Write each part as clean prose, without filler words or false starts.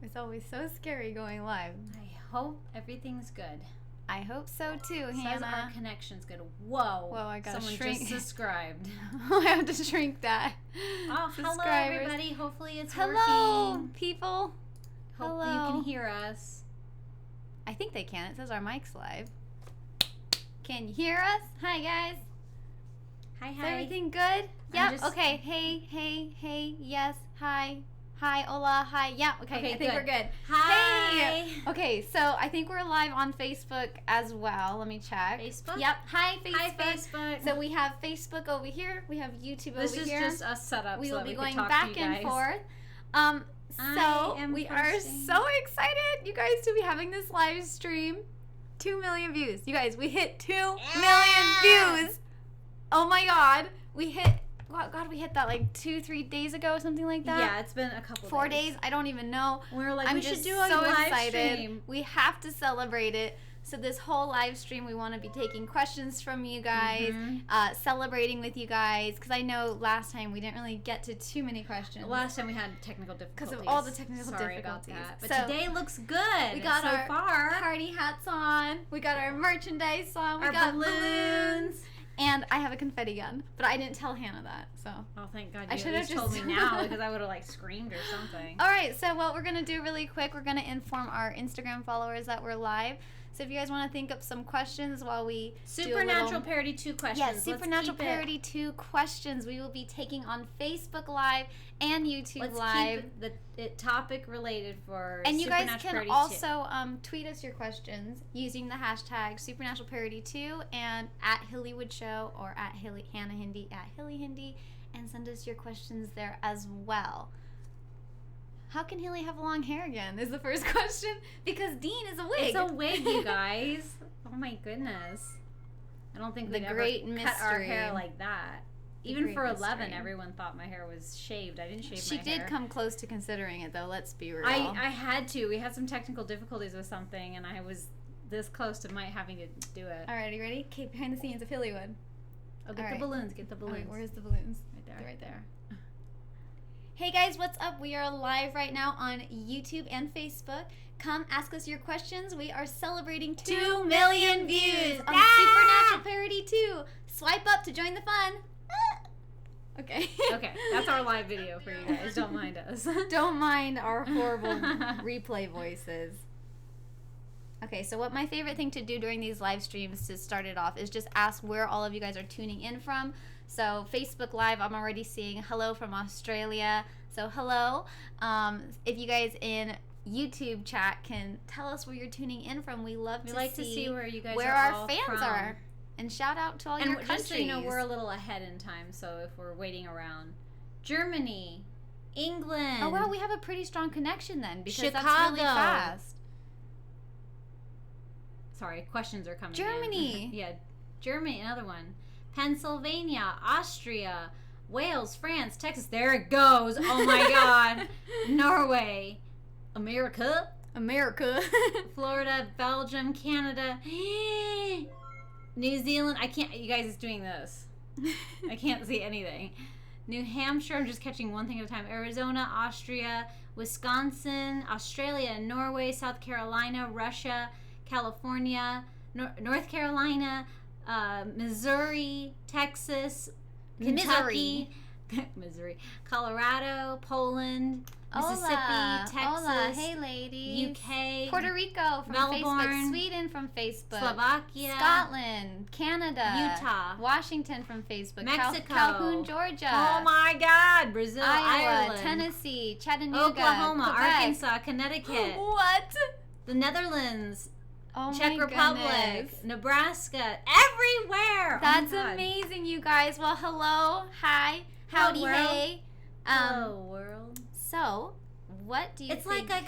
It's always so scary going live. I hope everything's good. I hope so too, Says Hannah. our connection's good. Whoa. Whoa, I gotta Someone shrink. just subscribed. I have to shrink that. Oh, hello everybody. Hopefully it's Hello, working. people. Hope Hello. you can hear us. I think they can. It says our mic's live. Can you hear us? Hi, guys. Hi, Is hi. everything good? Yep. just- Okay. Hey. Yes. Hi. Hola. Hi. Yeah. Okay. Okay, I think good. we're good. Hi. Hey. Okay. So I think we're live on Facebook as well. Let me check. Facebook? Yep. Hi, Facebook. Hi, Facebook. So we have Facebook over here. We have YouTube this over is here. just us set up We so will that be we going can talk back to you and guys. forth. So we are so excited, you guys, to be having this live stream. 2 million views. You guys, we hit 2 million views. Oh my God. We hit that like 2-3 days ago, something like that. Yeah, it's been a couple 4 days. I don't even know. We were like, I'm we just should do a so live excited. stream. We have to celebrate it. So this whole live stream, we want to be taking questions from you guys, celebrating with you guys, because I know last time we didn't really get to too many questions. Last time we had technical difficulties. Because of all the technical Sorry difficulties. about that. But So, today looks good. we got so our far. party hats on. We got our merchandise on. We Our got balloons. And I have a confetti gun, but I didn't tell Hannah that, so. Oh, thank God I you should at have least told just- me now because I would have like screamed or something. All right, so what we're going to do really quick, we're going to inform our Instagram followers that we're live. So if you guys want to think up some questions while we Supernatural Parody 2 questions. Yes, Let's Supernatural keep it- Parody 2 questions we will be taking on Facebook Live and YouTube Let's Live. keep it topic related for And you guys Supernatural can Parody 2. also tweet us your questions using the hashtag Supernatural Parody 2 and at Hillywood Show or at Hannah Hindi at Hilly Hindi, and send us your questions there as well. How can Hilly have long hair again is the first question, because Dean is a wig. It's a wig, you guys. Oh my goodness. I don't think The we'd great ever cut our mystery. hair like that. The Even great for 11, mystery. everyone thought my hair was shaved. I didn't shave She my did hair. come close to considering it, though. Let's be real. I had to. We had some technical difficulties with something, and I was this close to having to do it. All right, you ready? Okay, behind the scenes of Hillywood. Oh, get All the right. balloons. Get the balloons. Wait, where's the balloons? Right there. They're right there. Hey guys, what's up? We are live right now on YouTube and Facebook. Come ask us your questions. We are celebrating 2 million views on Supernatural Parody 2. Swipe up to join the fun. Okay. Okay, that's our live video for you guys. Don't mind us. Don't mind our horrible replay voices. Okay, so what my favorite thing to do during these live streams to start it off is just ask where all of you guys are tuning in from. So Facebook Live, I'm already seeing hello from Australia. So hello. If you guys in YouTube chat can tell us where you're tuning in from, we love to to see where you guys where are our all fans from. are. And shout out to all your And countries. just so you know, we're a little ahead in time, so if we're waiting around. Germany, England. Oh wow, we have a pretty strong connection then, because Chicago. that's really fast. Sorry, questions are coming Germany. in. Yeah, Germany, another one. Pennsylvania, Austria, Wales, France, Texas. There it goes. Oh my God. Norway, America, Florida, Belgium, Canada, New Zealand. I can't, you guys, it's doing this. I can't see anything. New Hampshire, I'm just catching one thing at a time. Arizona, Austria, Wisconsin, Australia, Norway, South Carolina, Russia, California, North Carolina, Missouri, Texas, Kentucky, Missouri, Colorado, Poland, Mississippi, Hola. Texas, Hola. Hey ladies. UK, Puerto Rico from Facebook, Melbourne, Sweden from Facebook, Slovakia, Scotland, Canada, Utah, Washington from Facebook, Mexico, Calhoun, Georgia, oh my God, Brazil, Iowa, Ireland, Tennessee, Chattanooga, Oklahoma, Quebec. Arkansas, Connecticut, What? the Netherlands, Oh Czech my Republic, goodness. Nebraska, everywhere. That's oh my God. amazing, you guys. Well, hello, hi, howdy, Hello, world. hey. Hello, world. So, what do you It's think? like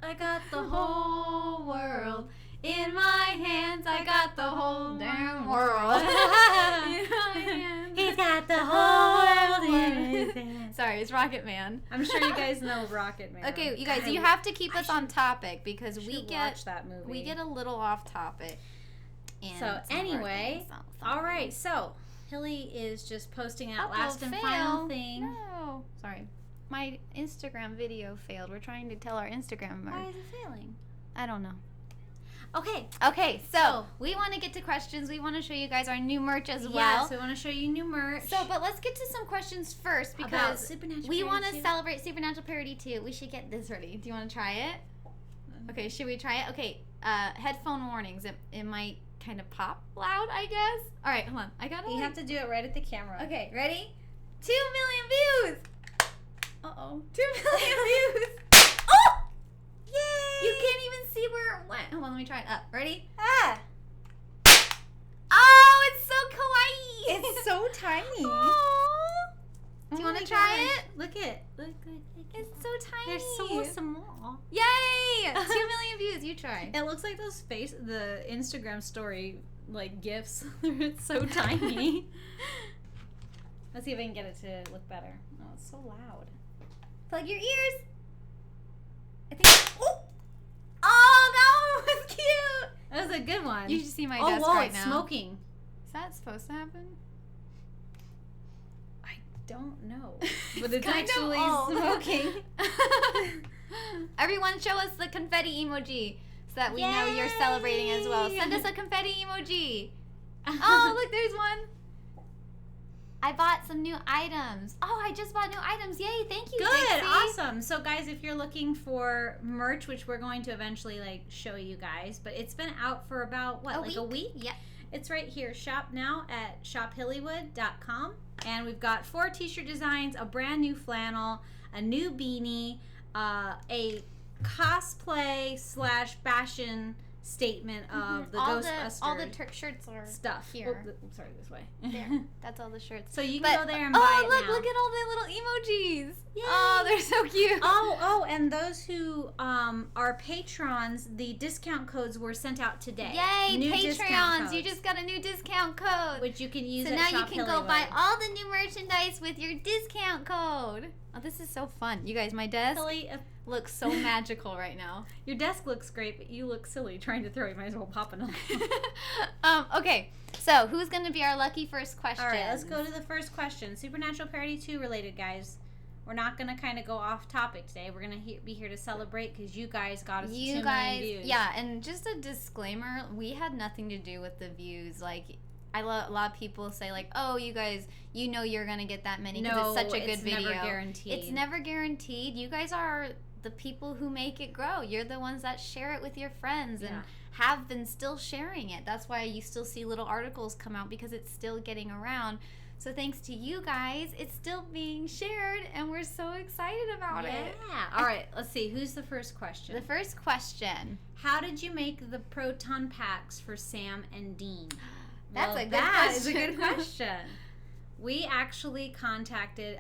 I got the whole world in my hands. I got the whole damn world. He's got the whole world in his hands. Sorry, it's Rocket Man. I'm sure you guys know Rocket Man. Okay, you guys, God, you have to keep us on topic because I we should get watch that movie. we get a little off topic. And So some of our anyway, things, so all sorry. right. So Hilly is just posting that Uh-oh, last and fail. final thing. No, sorry. my Instagram video failed. We're trying to tell our Instagram merch. Why is it failing? I don't know. Okay, so we want to get to questions. We want to show you guys our new merch as well. Yes, we want to show you new merch. So, but let's get to some questions first because we want to celebrate Supernatural Parody 2. We should get this ready. Do you want to try it? Okay, should we try it? Okay, headphone warnings. It might kind of pop loud, I guess. All right, hold on. I got it. You have to do it right at the camera. Okay, ready? 2 million views. Uh-oh. 2 million views. Oh! Yay! You can't even see where it went. Hold on, let me try it up. Ready? Ah! Oh, it's so kawaii. It's so tiny. Aww. Do you Oh want my to try gosh. it? Look it. Look. It's so tiny. They're so small. Yay! 2 million views. You try. It looks like the Instagram story, like, GIFs. It's so tiny. Let's see if I can get it to look better. Oh, it's so loud. Plug your ears. I think. Oh, that one was cute. That was a good one. You should see my oh, desk whoa, right it's now. smoking. Is that supposed to happen? I don't know. But it's kind of actually old. smoking. Everyone show us the confetti emoji so that we know you're celebrating as well. Send us a confetti emoji. Oh, look, there's one. I bought some new items. Oh, I just bought new items. Yay, thank you, Good, Dixie. awesome. So, guys, if you're looking for merch, which we're going to eventually, like, show you guys, but it's been out for about, what, a week? Yep. It's right here. Shop now at shophillywood.com. And we've got 4 t-shirt designs, a brand new flannel, a new beanie, a cosplay / fashion statement of the Ghostbusters. All the shirts are stuff here. Oh, sorry, this way. There. That's all the shirts. So you can go there and buy it now. Look at all the little emojis. Yay. Oh, they're so cute. Oh, and those who are patrons, the discount codes were sent out today. Yay, New discount Patreons. codes, You just got a new discount code. which you can use So at now Shop you can go Hillywood. buy all the new merchandise with your discount code. Oh, this is so fun. You guys, my desk Hilly, looks so magical right now. your desk looks great, but you look silly trying to throw it. You might as well pop it on. Okay, so who's going to be our lucky first question? All right, let's go to the first question. Supernatural Parody 2 related, guys. We're not going to kind of go off topic today. We're going to be here to celebrate because you guys got us 2 million views. Yeah, and just a disclaimer, we had nothing to do with the views. Like, a lot of people say, like, oh, you guys, you know you're going to get that many because it's such a good video. Never guaranteed. It's never guaranteed. You guys are the people who make it grow. You're the ones that share it with your friends and have been still sharing it. That's why you still see little articles come out because it's still getting around. So thanks to you guys, it's still being shared, and we're so excited about it. Yeah. All right, let's see. Who's the first question? The first question. How did you make the proton packs for Sam and Dean? That's a good that question. is a good question. We actually contacted,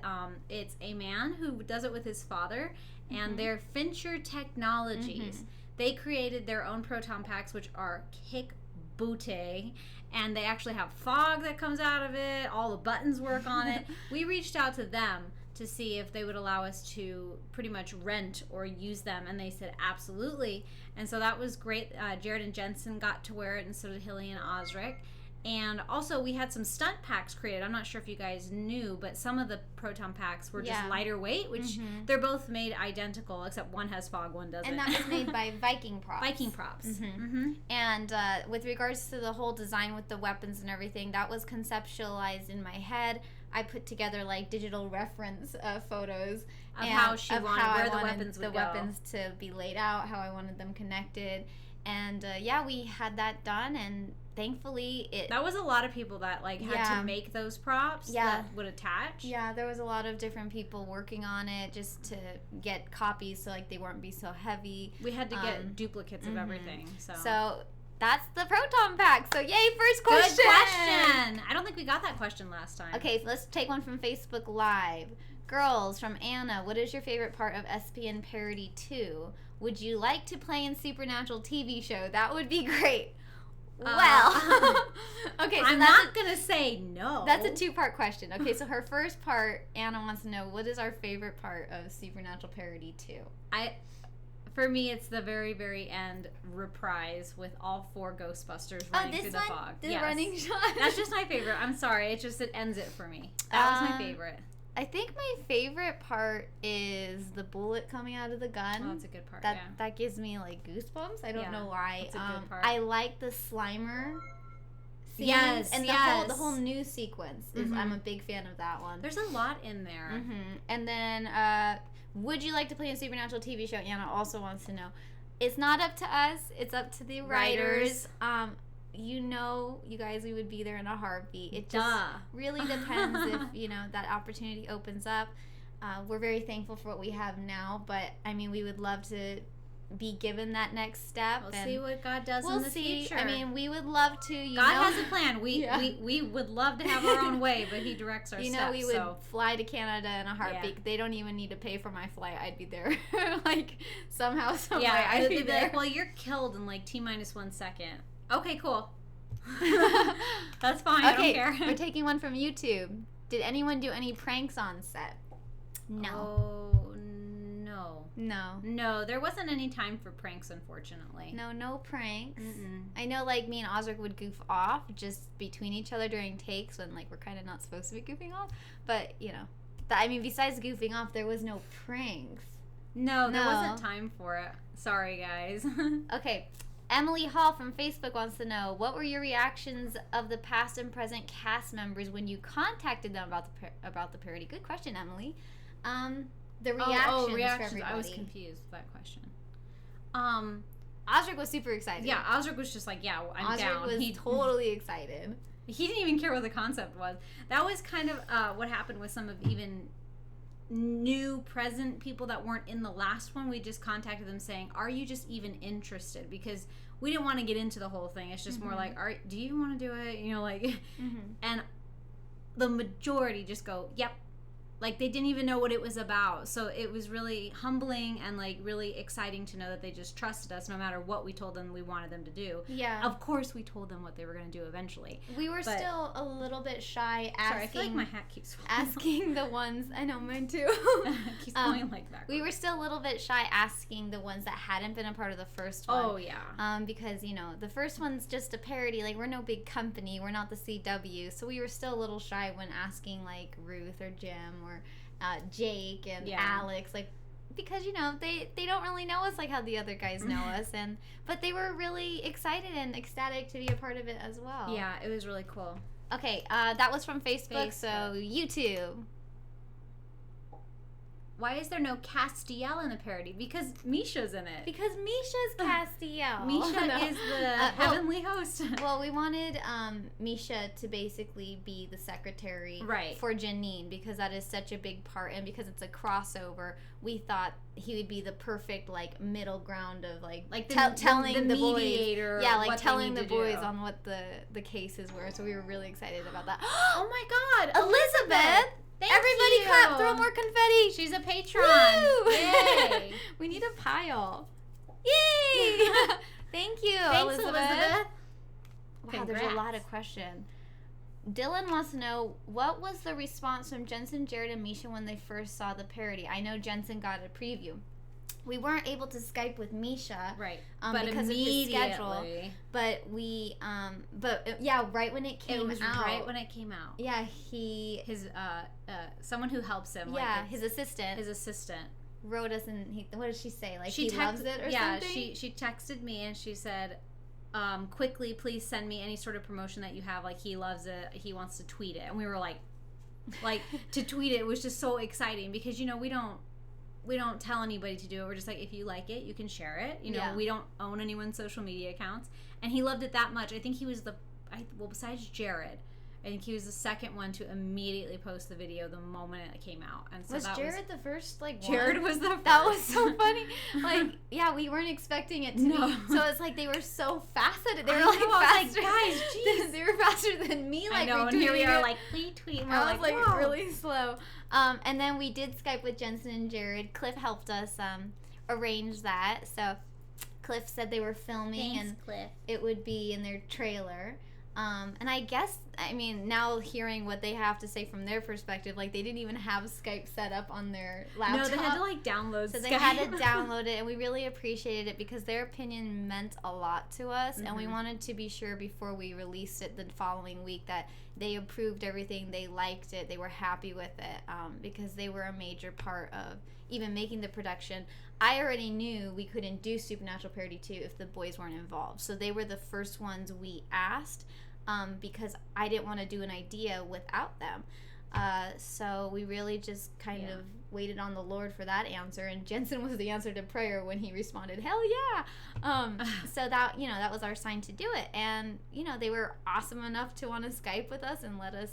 it's a man who does it with his father, and they're Fincher Technologies. They created their own proton packs, which are kick booty, and they actually have fog that comes out of it. All the buttons work on it. We reached out to them to see if they would allow us to pretty much rent or use them, and they said absolutely. And so that was great. Jared and Jensen got to wear it, and so did Hilly and Osric. And also, we had some stunt packs created. I'm not sure if you guys knew, but some of the proton packs were just lighter weight, which they're both made identical, except one has fog, one doesn't. And that was made by Viking Props. Viking Props. And with regards to the whole design with the weapons and everything, that was conceptualized in my head. I put together like digital reference photos of how she wanted where the weapons would the weapons to be laid out, how I wanted them connected. And we had that done, and thankfully that was a lot of people that like had to make those props that would attach. Yeah, there was a lot of different people working on it just to get copies so like they wouldn't be so heavy. We had to get duplicates of everything. So that's the proton pack. So yay, first question. Good question. I don't think we got that question last time. Okay, let's take one from Facebook Live. Girls, from Anna, what is your favorite part of SPN Parody 2? Would you like to play in Supernatural TV show? That would be great. Well, okay, so I'm not going to say no. That's a 2-part question. Okay, so her first part, Anna wants to know, what is our favorite part of Supernatural Parody 2? For me, it's the very, very end reprise with all 4 Ghostbusters running through the fog. The running shot? That's just my favorite. I'm sorry. It ends it for me. That was my favorite. I think my favorite part is the bullet coming out of the gun. Oh, that's a good part. That gives me like goosebumps. I don't know why. That's a good part. I like the Slimer scenes. Yes, and the whole news sequence is. I'm a big fan of that one. There's a lot in there. And then, would you like to play a Supernatural TV show? Anna also wants to know. It's not up to us. It's up to the writers. You know, you guys, we would be there in a heartbeat. It just really depends if, that opportunity opens up. We're very thankful for what we have now, but, I mean, we would love to be given that next step. We'll see what God does in the future. I mean, we would love to, God has a plan. We would love to have our own way, but he directs our steps. We would fly to Canada in a heartbeat. Yeah. They don't even need to pay for my flight. I'd be there. Somehow, some way, I'd be there. Like, well, you're killed in, T-minus 1 second. Okay, cool. That's fine. Okay, I don't care. We're taking one from YouTube. Did anyone do any pranks on set? No. Oh, no. No, there wasn't any time for pranks, unfortunately. No pranks. I know, me and Osric would goof off just between each other during takes when, we're kind of not supposed to be goofing off. But, besides goofing off, there was no pranks. No, there wasn't time for it. Sorry, guys. Okay. Emily Hall from Facebook wants to know, what were your reactions of the past and present cast members when you contacted them about the parody? Good question, Emily. The reactions for everybody. I was confused with that question. Osric was super excited. Yeah, Osric was just like, yeah, I'm down. Osric was totally excited. He didn't even care what the concept was. That was kind of what happened with some of even new present people that weren't in the last one. We just contacted them saying, are you just even interested? Because we didn't want to get into the whole thing. It's just more like, do you even want to do it? And the majority just go, yep. They didn't even know what it was about. So it was really humbling and, really exciting to know that they just trusted us no matter what we told them we wanted them to do. Yeah. Of course, we told them what they were going to do eventually. We were still a little bit shy asking... Sorry, I feel like my hat keeps falling. Asking the ones... I know, mine too. It keeps going backwards. We were still a little bit shy asking the ones that hadn't been a part of the first one. Oh, yeah. Because, the first one's just a parody. We're no big company. We're not the CW. So we were still a little shy when asking, Ruth or Jim or Jake and Alex, because they don't really know us like how the other guys know us, but they were really excited and ecstatic to be a part of it as well. Yeah, it was really cool. Okay, that was from Facebook. So YouTube. Why is there no Castiel in the parody? Because Misha's in it. Because Misha's Castiel. Misha is the heavenly host. Well, we wanted Misha to basically be the secretary for Janine, because that is such a big part, and because it's a crossover, we thought he would be the perfect middle ground of telling the mediator. Boys, telling the boys on what the cases were. So we were really excited about that. Oh my God, Elizabeth! Everybody clap, throw more confetti. She's a patron. Woo! Yay. We need a pile. Yay! Thank you, Thanks, Elizabeth. Wow, Congrats. There's a lot of questions. Dylan wants to know, what was the response from Jensen, Jared, and Misha when they first saw the parody? I know Jensen got a preview. We weren't able to Skype with Misha, but because of his schedule. But we, right when it came out. It was right when it came out. Yeah, his someone who helps him. Yeah, his assistant. Wrote us, and what did she say? He loves it or something? Yeah, she texted me and she said, quickly, please send me any sort of promotion that you have. He loves it. He wants to tweet it. And we were to tweet it was just so exciting because, we don't tell anybody to do it. We're just if you like it, you can share it. We don't own anyone's social media accounts. And he loved it that much. I think he was besides Jared, I think he was the second one to immediately post the video the moment it came out. And so was Jared the first Jared was the first. That was so funny. We weren't expecting it to be. So it's they were so faceted. They were faster. Guys, jeez. They were faster than me. I know, and here we are tweet. And I was whoa. really slow. And then we did Skype with Jensen and Jared. Cliff helped us arrange that. So Cliff said they were filming. Thanks, and Cliff. It would be in their trailer. And I guess I mean, now hearing what they have to say from their perspective, like they didn't even have Skype set up on their laptop. No, they had to like download So Skype. they had to download it, and we really appreciated it because their opinion meant a lot to us, and we wanted to be sure before we released it the following week that they approved everything, they liked it, they were happy with it, because they were a major part of even making the production. I already knew we couldn't do Supernatural Parody 2 if the boys weren't involved, so they were the first ones we asked. Because I didn't want to do an idea without them. So we really just kind of waited on the Lord for that answer, and Jensen was the answer to prayer when he responded, hell yeah! So that, that was our sign to do it, and, they were awesome enough to want to Skype with us and let us,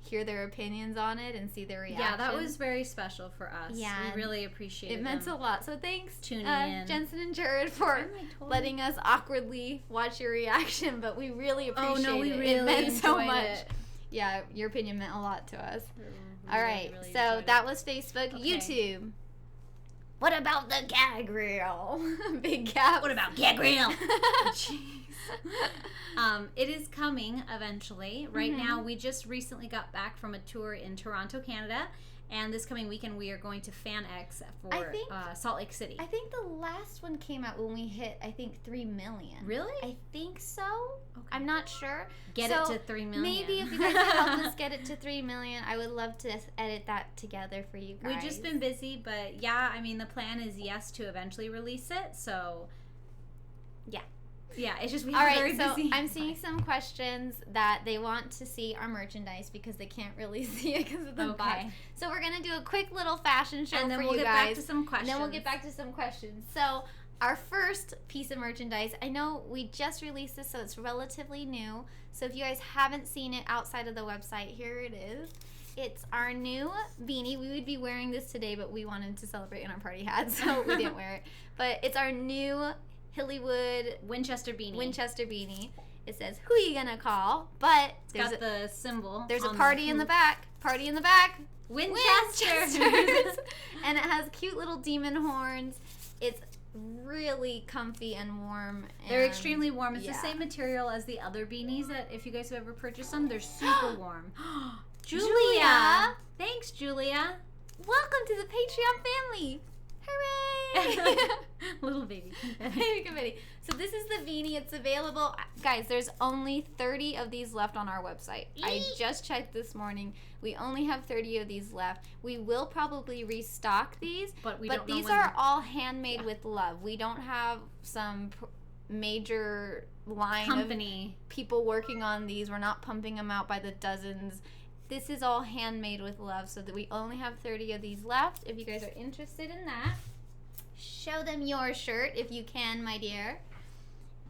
hear their opinions on it and see their reaction. Yeah, that was very special for us. Yeah. We really appreciate it. It meant a lot, so thanks, tuning in. Jensen and Jared, for letting us awkwardly watch your reaction, but we really appreciate it. We really it meant so much. It. Yeah, your opinion meant a lot to us. All right, really so that was Facebook. Okay. YouTube. What about the gag reel? Big gap. What about gag reel? Jeez. It is coming eventually. Right now, we just recently got back from a tour in Toronto, Canada. And this coming weekend, we are going to FanX for Salt Lake City. I think the last one came out when we hit, 3 million. Really? I think so. Okay. I'm not sure. Get it to 3 million. Maybe if you guys can help us get it to 3 million, I would love to edit that together for you guys. We've just been busy, but yeah, I mean, the plan is to eventually release it, so... Yeah. Yeah, it's just we have very busy. I'm seeing some questions that they want to see our merchandise because they can't really see it because of the box. So we're gonna do a quick little fashion show and then for we'll you get guys. Back to some questions. And then we'll get back to some questions. So our first piece of merchandise, I know we just released this, so it's relatively new. So if you guys haven't seen it outside of the website, here it is. It's our new beanie. We would be wearing this today, but we wanted to celebrate in our party hat, so we didn't wear it. But it's our new Hillywood Winchester beanie. It says, who you gonna call? But it's got the symbol. There's a party in the back. Party in the back. Winchester. And it has cute little demon horns. It's really comfy and warm. They're extremely warm. It's the same material as the other beanies that if you guys have ever purchased them, they're super warm. Julia! Thanks, Julia. Welcome to the Patreon family. Hooray! Little baby. Baby confetti. So this is the beanie. It's available. Guys, there's only 30 of these left on our website. I just checked this morning. We only have 30 of these left. We will probably restock these, but these are all handmade with love. We don't have some major line of people working on these. We're not pumping them out by the dozens. This is all handmade with love, so that we only have 30 of these left. If you guys are interested in that, show them your shirt if you can, my dear.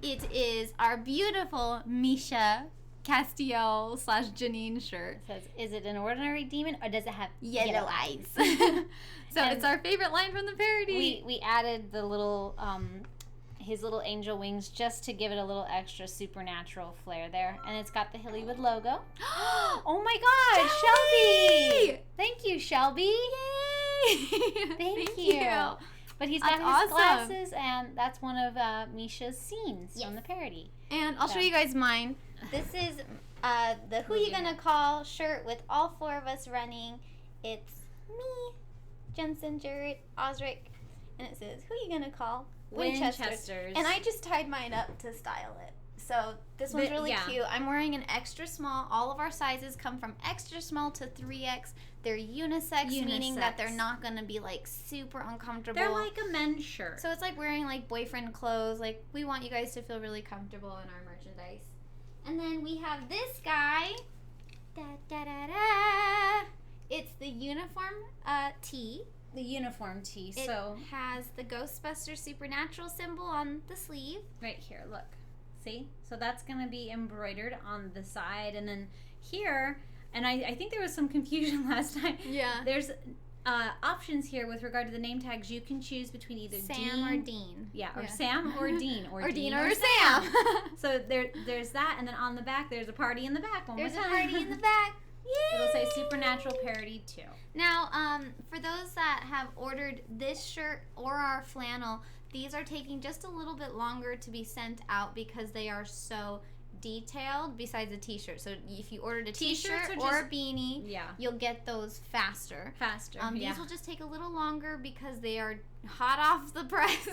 It is our beautiful Misha Castiel / Janine shirt. It says, is it an ordinary demon or does it have yellow eyes? So it's our favorite line from the parody. We added the little his little angel wings just to give it a little extra supernatural flair there. And it's got the Hillywood logo. Oh my God, Shelby! Thank you, Shelby. Yay! Thank you. But he's got his glasses, and that's one of Misha's scenes from the parody. And I'll show you guys mine. This is the Who You Gonna Call shirt with all 4 of us running. It's me, Jensen, Jared, Osric, and it says, Who You Gonna Call? Winchesters. And I just tied mine up to style it. So this one's really cute. I'm wearing an extra small. All of our sizes come from extra small to 3X. They're unisex, meaning that they're not going to be like super uncomfortable. They're like a men's shirt. So it's like wearing like boyfriend clothes. Like we want you guys to feel really comfortable in our merchandise. And then we have this guy. Da, da, da, da. It's the uniform tee. The uniform tee. It has the Ghostbuster Supernatural symbol on the sleeve. Right here, look. See? So that's going to be embroidered on the side. And then here, and I think there was some confusion last time. Yeah. There's options here with regard to the name tags. You can choose between either Sam or Dean. Yeah, or Sam or Dean. Or Dean or Sam. So there's that. And then on the back, there's a party in the back. There's a party in the back. Yay! It'll say Supernatural Parody 2. Now, for those that have ordered this shirt or our flannel, these are taking just a little bit longer to be sent out because they are so detailed besides a t-shirt. So if you ordered a T-shirts t-shirt are or a beanie, you'll get those faster. These will just take a little longer because they are hot off the press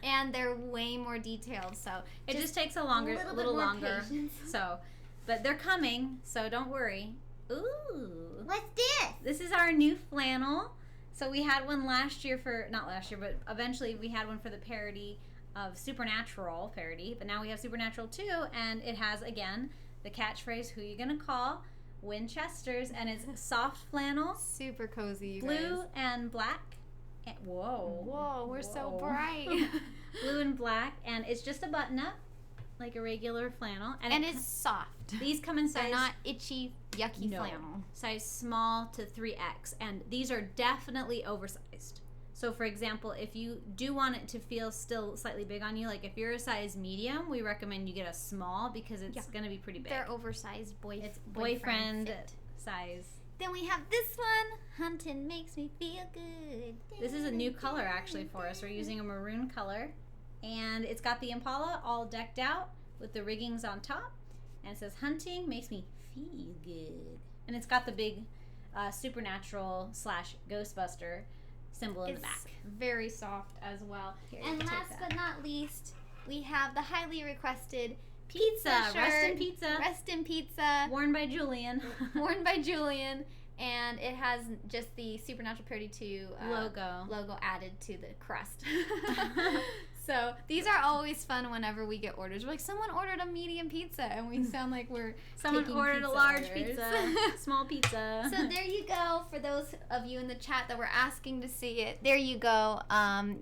and they're way more detailed. So it just takes a little longer. So, but they're coming, so don't worry. Ooh. What's this? This is our new flannel. So we had one not last year, but eventually we had one for the parody of Supernatural parody, but now we have Supernatural 2, and it has, again, the catchphrase, who you gonna call? Winchesters, and it's soft flannel. Super cozy, you blue guys. And black. And, whoa, we're so bright. Blue and black, and it's just a button-up, like a regular flannel. And it's soft. These come in size... They're not itchy, yucky flannel. Size small to 3X, and these are definitely oversized. So, for example, if you do want it to feel still slightly big on you, like if you're a size medium, we recommend you get a small because it's going to be pretty big. They're oversized boyfriend size. Then we have this one. Hunting makes me feel good. This is a new color, actually, for us. We're using a maroon color. And it's got the Impala all decked out with the riggings on top. And it says, hunting makes me feel good. And it's got the big Supernatural / Ghostbuster symbol in the back. Very soft as well. Here, and last but not least, we have the highly requested pizza shirt. Rest in pizza. Rest in pizza. Worn by Julian. Worn by Julian. And it has just the Supernatural Parody 2 logo added to the crust. So these are always fun whenever we get orders. We're like, someone ordered a medium pizza, and we sound like we're someone ordered a large pizza, small pizza. So there you go. For those of you in the chat that were asking to see it, there you go.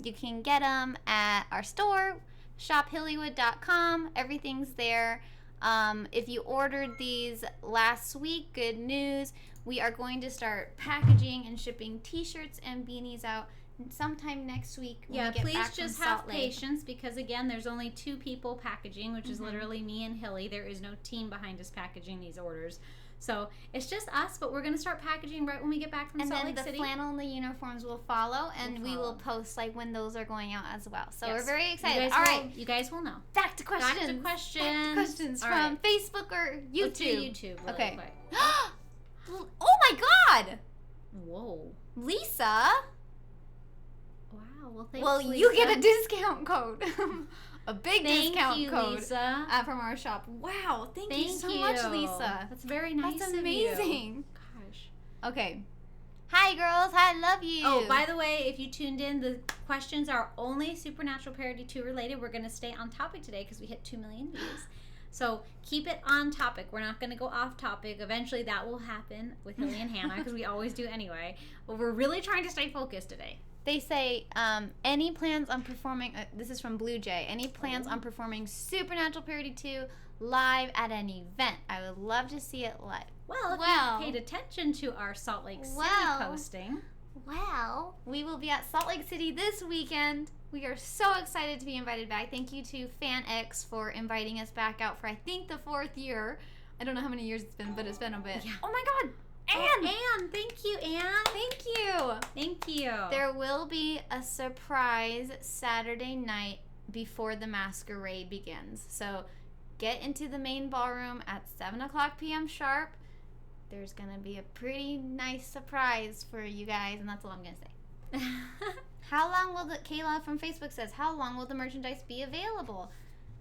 You can get them at our store, shophillywood.com. Everything's there. If you ordered these last week, good news. We are going to start packaging and shipping t-shirts and beanies out sometime next week. When we get please back just from have Salt Lake. patience because, again, there's only 2 people packaging, which is literally me and Hilly. There is no team behind us packaging these orders. So it's just us, but we're going to start packaging right when we get back from Salt Lake City. And then the flannel and the uniforms will follow, and we will post like when those are going out as well. So we're very excited. All right. You guys will know. Back to questions. Back to questions from Facebook or YouTube. Let's do YouTube really quick. Oh my God! Whoa. Lisa? Wow. Well, thanks, Well, Lisa. you get a discount code. A big Thank discount you, code Lisa. From our shop. Wow. Thank you so much, Lisa. That's very nice That's of amazing. you. Gosh. Okay. Hi, girls. I love you. Oh, by the way, if you tuned in, the questions are only Supernatural Parody 2 related. We're going to stay on topic today because we hit 2 million views. So keep it on topic. We're not going to go off topic. Eventually that will happen with Hilly and Hannah because we always do anyway. But we're really trying to stay focused today. They say, any plans on performing, this is from Blue Jay, any plans on performing Supernatural Parody 2 live at an event? I would love to see it live. Well, if you paid attention to our Salt Lake City posting. Well, we will be at Salt Lake City this weekend. We are so excited to be invited back. Thank you to FanX for inviting us back out for, I think, the 4th year. I don't know how many years it's been, but it's been a bit. Yeah. Oh my God! Anne! Thank you, Anne! Thank you! Thank you! There will be a surprise Saturday night before the masquerade begins. So get into the main ballroom at 7 o'clock p.m. sharp. There's going to be a pretty nice surprise for you guys, and that's all I'm going to say. How long will Kayla from Facebook says, how long will the merchandise be available?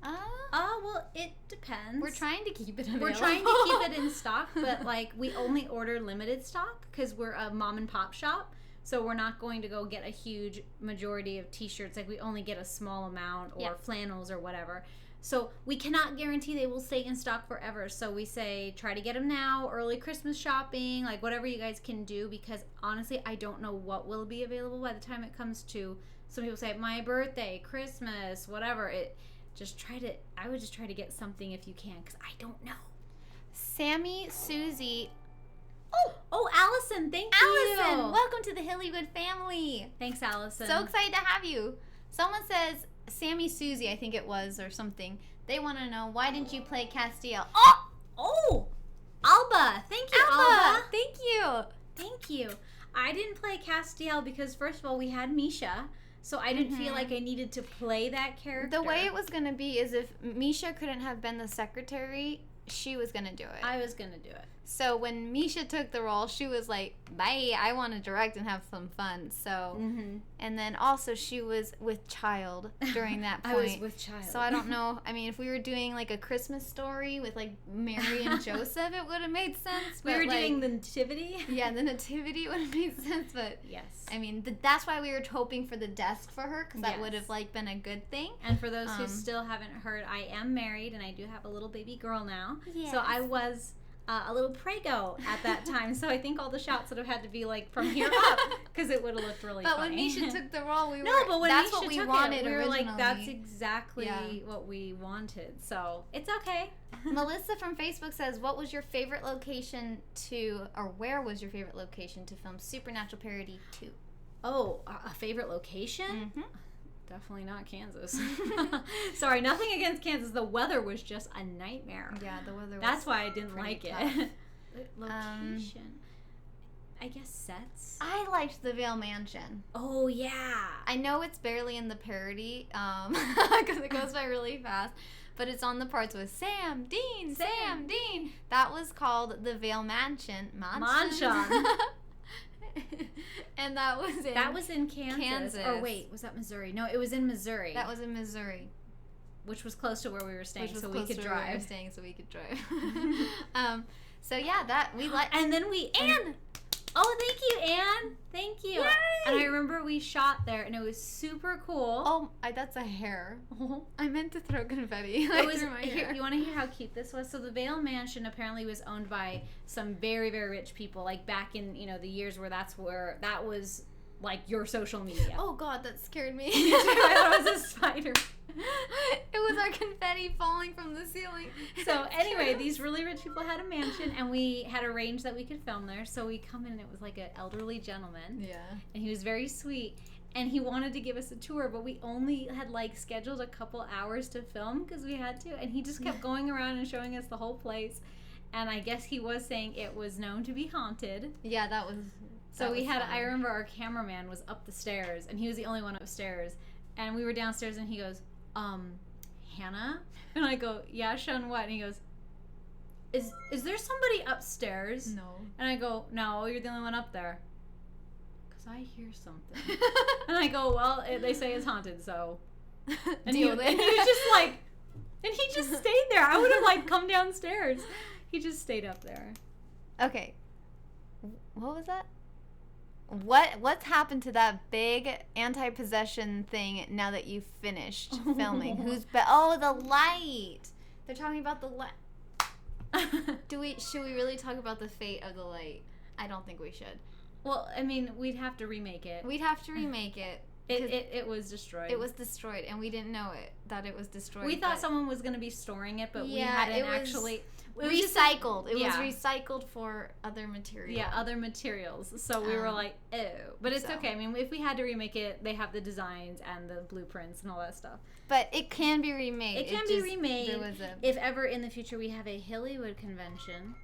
Well, it depends. We're trying to keep it available. We're trying to keep it in stock, but like we only order limited stock because we're a mom and pop shop. So we're not going to go get a huge majority of t-shirts. Like we only get a small amount or flannels or whatever. So we cannot guarantee they will stay in stock forever. So we say try to get them now, early Christmas shopping, like whatever you guys can do, because honestly, I don't know what will be available by the time it comes to, some people say my birthday, Christmas, whatever. I would just try to get something if you can, because I don't know. Sammy, Susie. Oh, Allison, thank you. Allison, welcome to the Hillywood family. Thanks, Allison. So excited to have you. Someone says, Sammy Susie, I think it was, or something. They want to know, why didn't you play Castiel? Oh, Alba. Thank you, Alba. Thank you. Thank you. I didn't play Castiel because, first of all, we had Misha. So I didn't feel like I needed to play that character. The way it was going to be is if Misha couldn't have been the secretary, she was going to do it. I was going to do it. So when Misha took the role, she was like, bye, I want to direct and have some fun. So, and then also she was with child during that point. I was with child. So I don't know. I mean, if we were doing like a Christmas story with like Mary and Joseph, it would have made sense. We were doing the nativity? Yeah, the nativity would have made sense. But yes. I mean, that's why we were hoping for the desk for her, because that would have like been a good thing. And for those who still haven't heard, I am married and I do have a little baby girl now. Yes. So I was a little prego at that time, so I think all the shots would have had to be like from here up, because it would have looked really funny. But when Misha took the role, we were but when that's Misha what we took wanted. We were originally. like, that's exactly what we wanted. So it's okay. Melissa from Facebook says, "What was your favorite location where was your favorite location to film Supernatural Parody 2?" Oh, a favorite location? Definitely not Kansas. Sorry, nothing against Kansas. The weather was just a nightmare. Yeah, the weather was That's why I didn't like tough. it. Location. I guess sets. I liked the Vale Mansion. Oh, yeah. I know it's barely in the parody, because it goes by really fast, but it's on the parts with Sam Dean. That was called the Vale Mansion. Mansion. And that was in Kansas. Or wait, was that Missouri? No, it was in Missouri. That was in Missouri, which was close to where we were staying, so we could drive. So yeah, that we like. And then Anne. Oh, thank you, Anne. Thank you. Yay! And I remember we shot there, and it was super cool. Oh, that's a hair. I meant to throw confetti. It was. Here, you want to hear how cute this was? So the Vale Mansion apparently was owned by some very, very rich people, like back in the years where that was like your social media. Oh God, that scared me. I thought it was a spider. It was our confetti falling from the ceiling. So anyway, these really rich people had a mansion, and we had arranged that we could film there. So we come in, and it was like an elderly gentleman. Yeah. And he was very sweet, and he wanted to give us a tour, but we only had like scheduled a couple hours to film because we had to, and he just kept going around and showing us the whole place. And I guess he was saying it was known to be haunted. Yeah, that was. So I remember our cameraman was up the stairs, and he was the only one upstairs, and we were downstairs, and he goes, Hannah? And I go, yeah, Sean, what? And he goes, is there somebody upstairs? No. And I go, no, you're the only one up there. Because I hear something. And I go, well, they say it's haunted, so. And he was just like, and he just stayed there. I would have like come downstairs. He just stayed up there. Okay. What was that? What's happened to that big anti-possession thing now that you've finished filming? The light. They're talking about the light. Should we really talk about the fate of the light? I don't think we should. Well, I mean, we'd have to remake it. It was destroyed. It was destroyed, and we didn't know that it was destroyed. We thought someone was going to be storing it, but we hadn't actually. It was recycled. It was recycled for other materials. Yeah, other materials. So we were like, oh. But it's okay. I mean, if we had to remake it, they have the designs and the blueprints and all that stuff. But it can be remade. It can be remade. If ever in the future we have a Hillywood convention.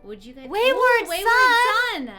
Would you guys... Wayward Son!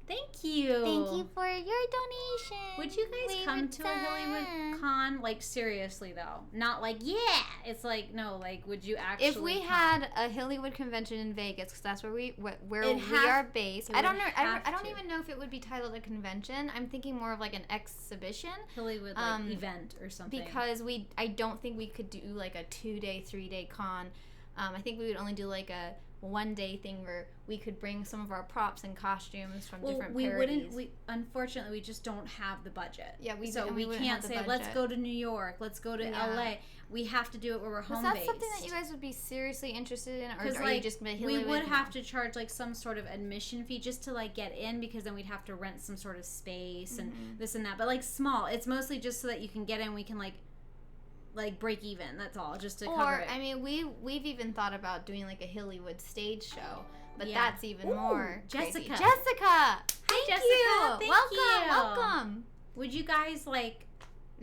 Thank you. Thank you for your donation. Would you guys come to a Hillywood con? Like, seriously, though. Not like, yeah. It's like, no, like, would you actually If we had a Hillywood convention in Vegas, because that's where we are based. I don't know. I don't even know if it would be titled a convention. I'm thinking more of like an exhibition. Hillywood event or something. Because I don't think we could do like a 2-day, 3-day con. I think we would only do like a 1-day thing where we could bring some of our props and costumes from different parodies. Unfortunately, we just don't have the budget. Yeah, we can't say, let's go to New York, let's go to LA. We have to do it where we're home based. Is that something that you guys would be seriously interested in, or are you just going to we would have to charge like some sort of admission fee just to like get in, because then we'd have to rent some sort of space and this and that. But like small, it's mostly just so that you can get in. We can like break even, that's all, just to cover it. I mean, we've even thought about doing like a Hillywood stage show, but that's even more crazy. Jessica! Hi, Jessica! Thank you! Welcome! Would you guys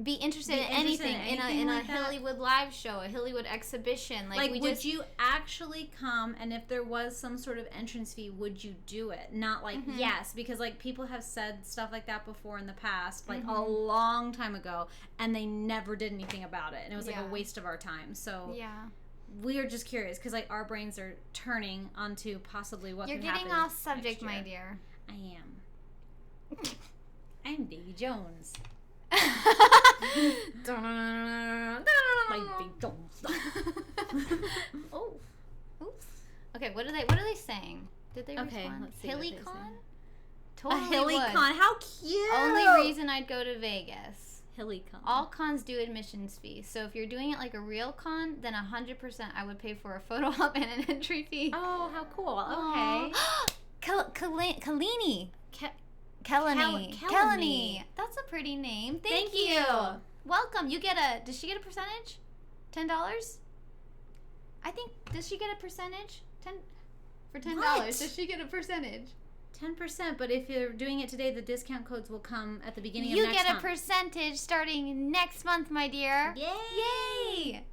be interested in anything in a like Hillywood live show, a Hillywood exhibition. Like would you actually come, and if there was some sort of entrance fee, would you do it? Not like yes, because like people have said stuff like that before in the past, like a long time ago, and they never did anything about it, and it was like a waste of our time. So we are just curious because like our brains are turning onto possibly what you're can happen. You're getting off subject, my dear. I am. I'm Davy Jones. Oh, oops. Okay, what are they saying? Did they respond? Let's see. HillyCon? Totally a HillyCon. How cute! Only reason I'd go to Vegas. HillyCon. All cons do admissions fee. So if you're doing it like a real con, then 100% I would pay for a photo op and an entry fee. Oh, how cool! Okay. Kalini. Kelani. That's a pretty name. Thank you. Welcome. You get does she get a percentage? $10? I think, does she get a percentage? For $10. Does she get a percentage? 10%, but if you're doing it today, the discount codes will come at the beginning of next month. You get a percentage starting next month, my dear. Yay!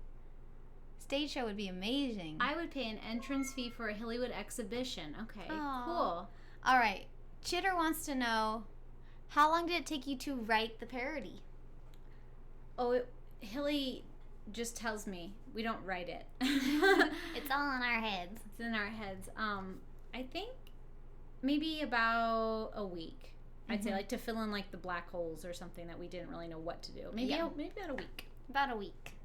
Stage show would be amazing. I would pay an entrance fee for a Hillywood exhibition. Okay, cool. All right. Chitter wants to know, how long did it take you to write the parody? Oh, Hilly just tells me. We don't write it. It's all in our heads. It's in our heads. I think maybe about a week. I'd say, like, to fill in like the black holes or something that we didn't really know what to do. Maybe about a week. About a week.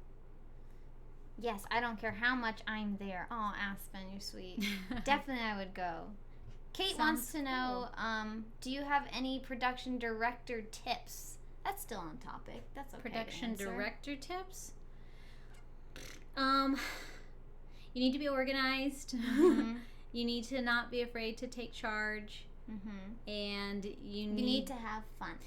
Yes, I don't care how much I'm there. Oh, Aspen, you're sweet. Definitely I would go. Kate wants to know, do you have any production director tips? That's still on topic. That's okay. Production director tips? You need to be organized. You need to not be afraid to take charge. And you need to have fun.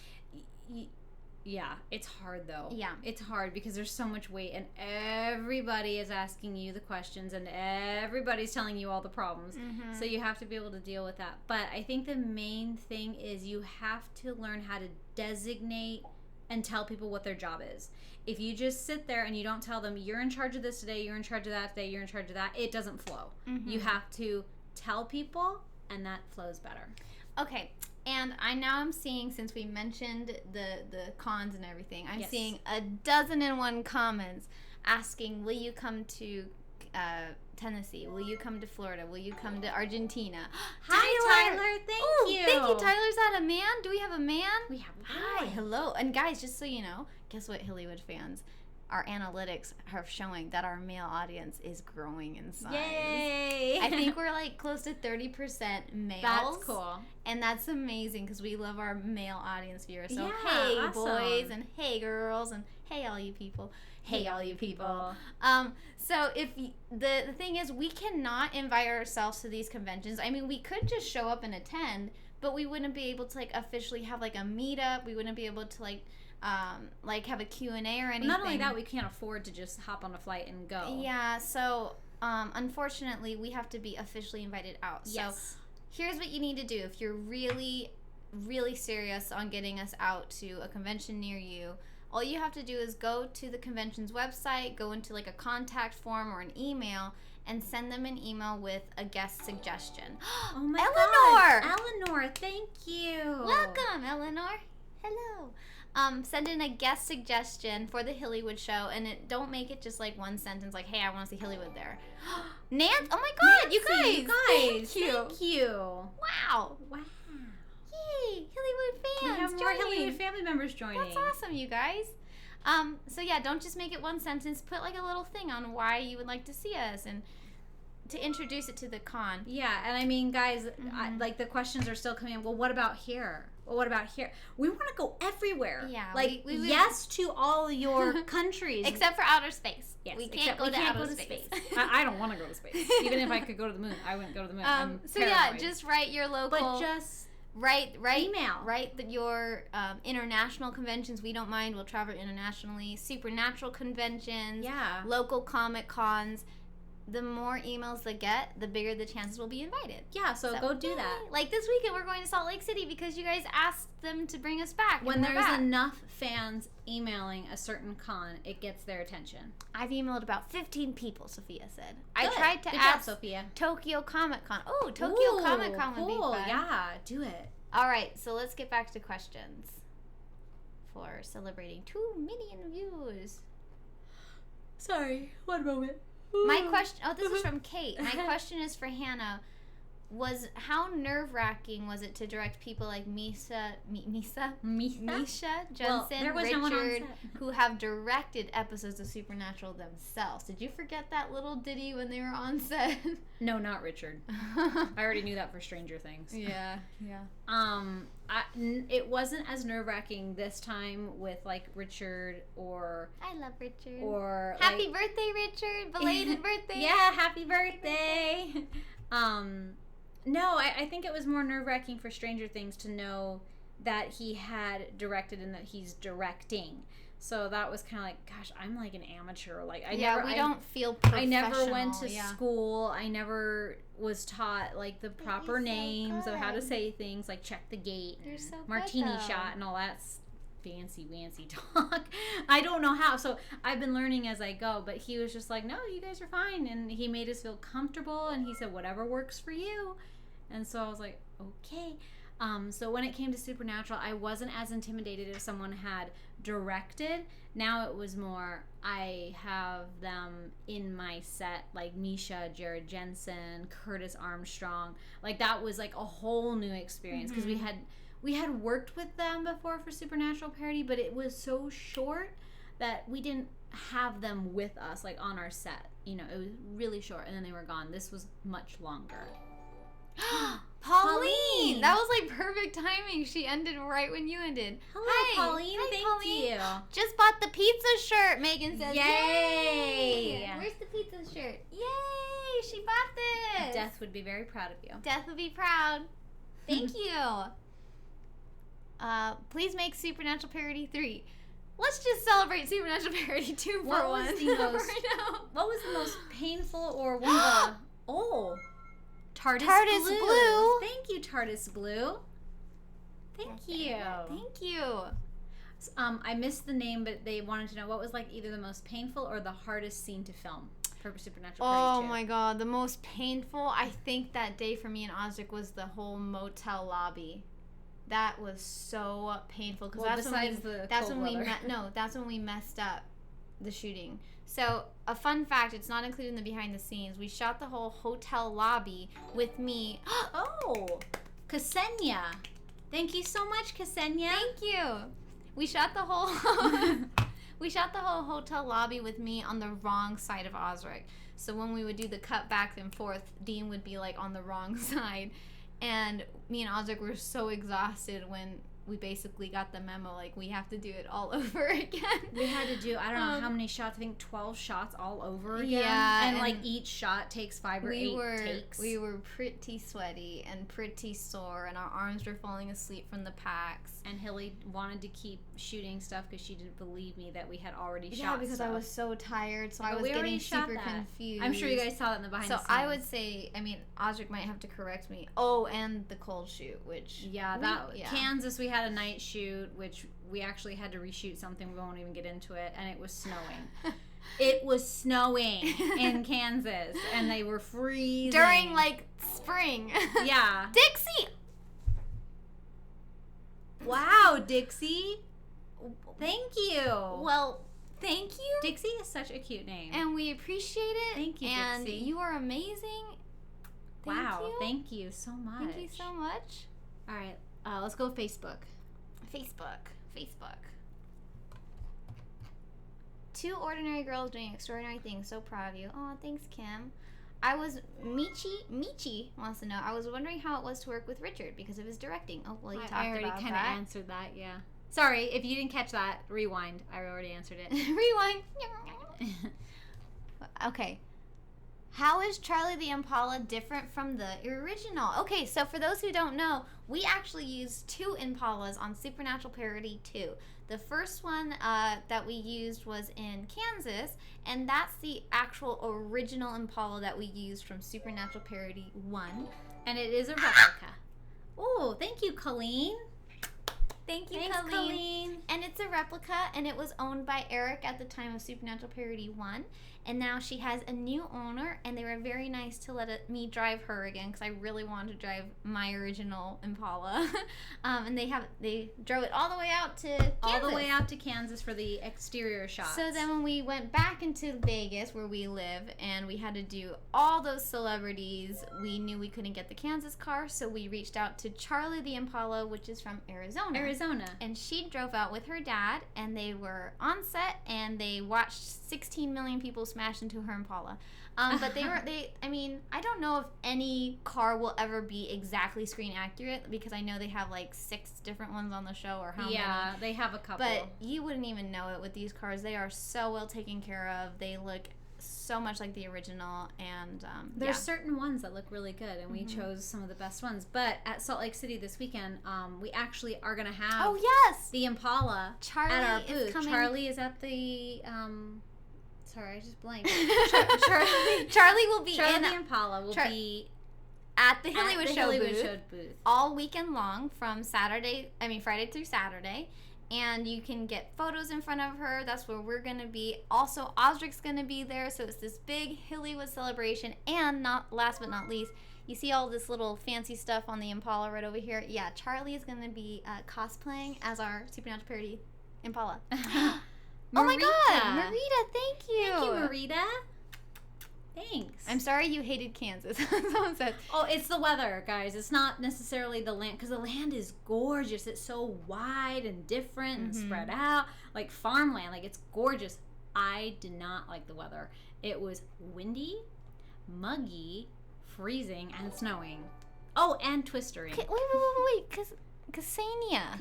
Yeah, it's hard though. Yeah. It's hard because there's so much weight and everybody is asking you the questions and everybody's telling you all the problems. So you have to be able to deal with that. But I think the main thing is you have to learn how to designate and tell people what their job is. If you just sit there and you don't tell them, you're in charge of this today, you're in charge of that today, you're in charge of that, it doesn't flow. You have to tell people and that flows better. Okay. And I'm seeing, since we mentioned the cons and everything, I'm seeing 1,001 comments asking, will you come to Tennessee? Will you come to Florida? Will you come to Argentina? Hi, Tyler. Thank you. Thank you, Tyler. Is that a man? Do we have a man? We have a man. Hi, hello. And guys, just so you know, guess what, Hillywood fans? Our analytics are showing that our male audience is growing in size. Yay! I think we're like close to 30% males. That's cool. And that's amazing because we love our male audience viewers. So yeah, hey awesome. Boys and hey girls and hey all you people. Hey all you people. So if the thing is, we cannot invite ourselves to these conventions. I mean, we could just show up and attend, but we wouldn't be able to like officially have like a meetup. We wouldn't be able to like have a Q&A or anything. Not only that, we can't afford to just hop on a flight and go. Yeah, so unfortunately, we have to be officially invited out. Yes. So here's what you need to do if you're really, really serious on getting us out to a convention near you. All you have to do is go to the convention's website, go into like a contact form or an email, and send them an email with a guest suggestion. Oh my Eleanor! God. Eleanor, thank you. Welcome, Eleanor. Hello. Send in a guest suggestion for the Hillywood Show, and don't make it just like one sentence like, hey, I want to see Hillywood there. Nance, oh my God, Nancy, you guys. Thank you. Wow. Yay, Hillywood fans. We have more Hillywood family members joining. That's awesome, you guys. So yeah, don't just make it one sentence. Put like a little thing on why you would like to see us and to introduce it to the con. Yeah, and I mean, guys, like the questions are still coming in. Well, what about here? Well, what about here? We want to go everywhere. Yeah. Like, yes to all your countries. Except for outer space. Yes, we can't go to outer space. I don't want to go to space. Even if I could go to the moon, I wouldn't go to the moon. I'm so paranoid. yeah, just write your local. But just write email. Write your international conventions. We don't mind. We'll travel internationally. Supernatural conventions. Yeah. Local comic cons. the more emails they get, the bigger the chances will be invited. Yeah, so go do that. Like this weekend, we're going to Salt Lake City because you guys asked them to bring us back. When there's enough fans emailing a certain con, it gets their attention. I've emailed about 15 people, Sophia said. Good. I tried to Good ask job, Sophia. Tokyo Comic Con. Oh, Tokyo Comic Con would be fun. Yeah, do it. All right, so let's get back to questions for celebrating 2 million views. Sorry, one moment. My question, this is from Kate. My question is for Hannah. How nerve-wracking was it to direct people like Misha Jensen, Richard, who have directed episodes of Supernatural themselves? Did you forget that little ditty when they were on set? No, not Richard. I already knew that for Stranger Things. Yeah. It wasn't as nerve-wracking this time with like Richard or I love Richard. Or happy birthday, Richard! Belated birthday. Yeah, happy birthday. No, I think it was more nerve-wracking for Stranger Things to know that he had directed and that he's directing. So that was kind of like, gosh, I'm like an amateur. Like we don't feel professional. I never went to school. I never was taught like the proper names of how to say things, like check the gate, You're so martini good, shot, and all that fancy talk. I don't know how. So I've been learning as I go. But he was just like, no, you guys are fine, and he made us feel comfortable. And he said, whatever works for you. And so I was like, okay. So when it came to Supernatural, I wasn't as intimidated if someone had directed. Now it was more, I have them in my set, like Misha, Jared Jensen, Curtis Armstrong. Like that was like a whole new experience because we had worked with them before for Supernatural Parody, but it was so short that we didn't have them with us like on our set. You know, it was really short, and then they were gone. This was much longer. Pauline! That was like perfect timing. She ended right when you ended. Hello, Hi. Pauline. Hi, Thank Pauline. you. Just bought the pizza shirt, Megan says. Yay! Where's the pizza shirt? Yay! She bought this. Death would be very proud of you. Death would be proud. Thank you. Please make Supernatural Parody 3. Let's just celebrate Supernatural Parody 2 for what once. Was the most, what was the most painful or one of the... TARDIS Blue. Thank you, TARDIS Blue. Thank you. Thank you. I missed the name, but they wanted to know what was like either the most painful or the hardest scene to film for Supernatural Parody 2. My god, the most painful, I think that day for me and Ozric was the whole motel lobby. That was so painful because that's when we messed up the shooting. So, a fun fact, it's not included in the behind the scenes. We shot the whole hotel lobby with me. Oh, Ksenia. Thank you so much, Ksenia. Thank you. We shot the whole hotel lobby with me on the wrong side of Ozric. So when we would do the cut back and forth, Dean would be like on the wrong side. And me and Ozric were so exhausted when we basically got the memo, like, we have to do it all over again. We had to do, I don't know how many shots, I think 12 shots all over again. Yeah. And like, each shot takes 5 or 8 takes. We were pretty sweaty and pretty sore, and our arms were falling asleep from the packs. And Hilly wanted to keep shooting stuff because she didn't believe me that we had already shot Yeah, because stuff. I was so tired, so I was getting super confused. I'm sure you guys saw that in the behind the scenes. So I would say, I mean, Ozric might have to correct me. Oh, and the cold shoot, which... Kansas, we had a night shoot, which we actually had to reshoot something. We won't even get into it, and it was snowing. It was snowing in Kansas, and they were freezing. During, like, spring. Yeah. Dixie! Wow, Dixie. Thank you. Well, thank you. Dixie is such a cute name. And we appreciate it. Thank you, and Dixie. You are amazing. Thank you so much. Thank you so much. All right, let's go Facebook. Facebook. 2 ordinary girls doing extraordinary things. So proud of you. Oh, thanks, Kim. Michi wants to know, I was wondering how it was to work with Richard because of his directing. Oh, well, you talked about that. I already kind of answered that, yeah. Sorry, if you didn't catch that, rewind. I already answered it. Rewind. Okay. How is Charlie the Impala different from the original? Okay, so for those who don't know, we actually used 2 Impalas on Supernatural Parody 2. The first one that we used was in Kansas, and that's the actual original Impala that we used from Supernatural Parody 1. And it is a replica. Oh, thank you, Colleen. Thank you, Thanks, Colleen. And it's a replica, and it was owned by Eric at the time of Supernatural Parody 1. And now she has a new owner, and they were very nice to let me drive her again because I really wanted to drive my original Impala. And they drove it all the way out to Kansas. All the way out to Kansas for the exterior shots. So then when we went back into Vegas, where we live, and we had to do all those celebrities, we knew we couldn't get the Kansas car, so we reached out to Charlie the Impala, which is from Arizona. And she drove out with her dad, and they were on set, and they watched 16 million people smash into her Impala. But I don't know if any car will ever be exactly screen accurate, because I know they have like 6 different ones on the show, or how many. Yeah, they have a couple. But you wouldn't even know it with these cars. They are so well taken care of. They look so much like the original, and there's certain ones that look really good, and we chose some of the best ones. But at Salt Lake City this weekend, we actually are gonna have the Impala Charlie at our booth. is coming. Charlie is at the sorry, I just blanked. Charlie will be Charlie the Impala will be at the Hillywood Show booth all weekend long, from Friday through Saturday. And you can get photos in front of her. That's where we're going to be. Also, Osric's going to be there. So it's this big Hillywood celebration. And last but not least, you see all this little fancy stuff on the Impala right over here. Yeah, Charlie is going to be cosplaying as our Supernatural Parody Impala. Oh my God, Marita, thank you. Thank you, Marita. Thanks. I'm sorry you hated Kansas. Someone said. Oh, it's the weather, guys. It's not necessarily the land, because the land is gorgeous. It's so wide and different and spread out, like farmland. Like, it's gorgeous. I did not like the weather. It was windy, muggy, freezing, and snowing. Oh, and twistering. Wait. Ksenia.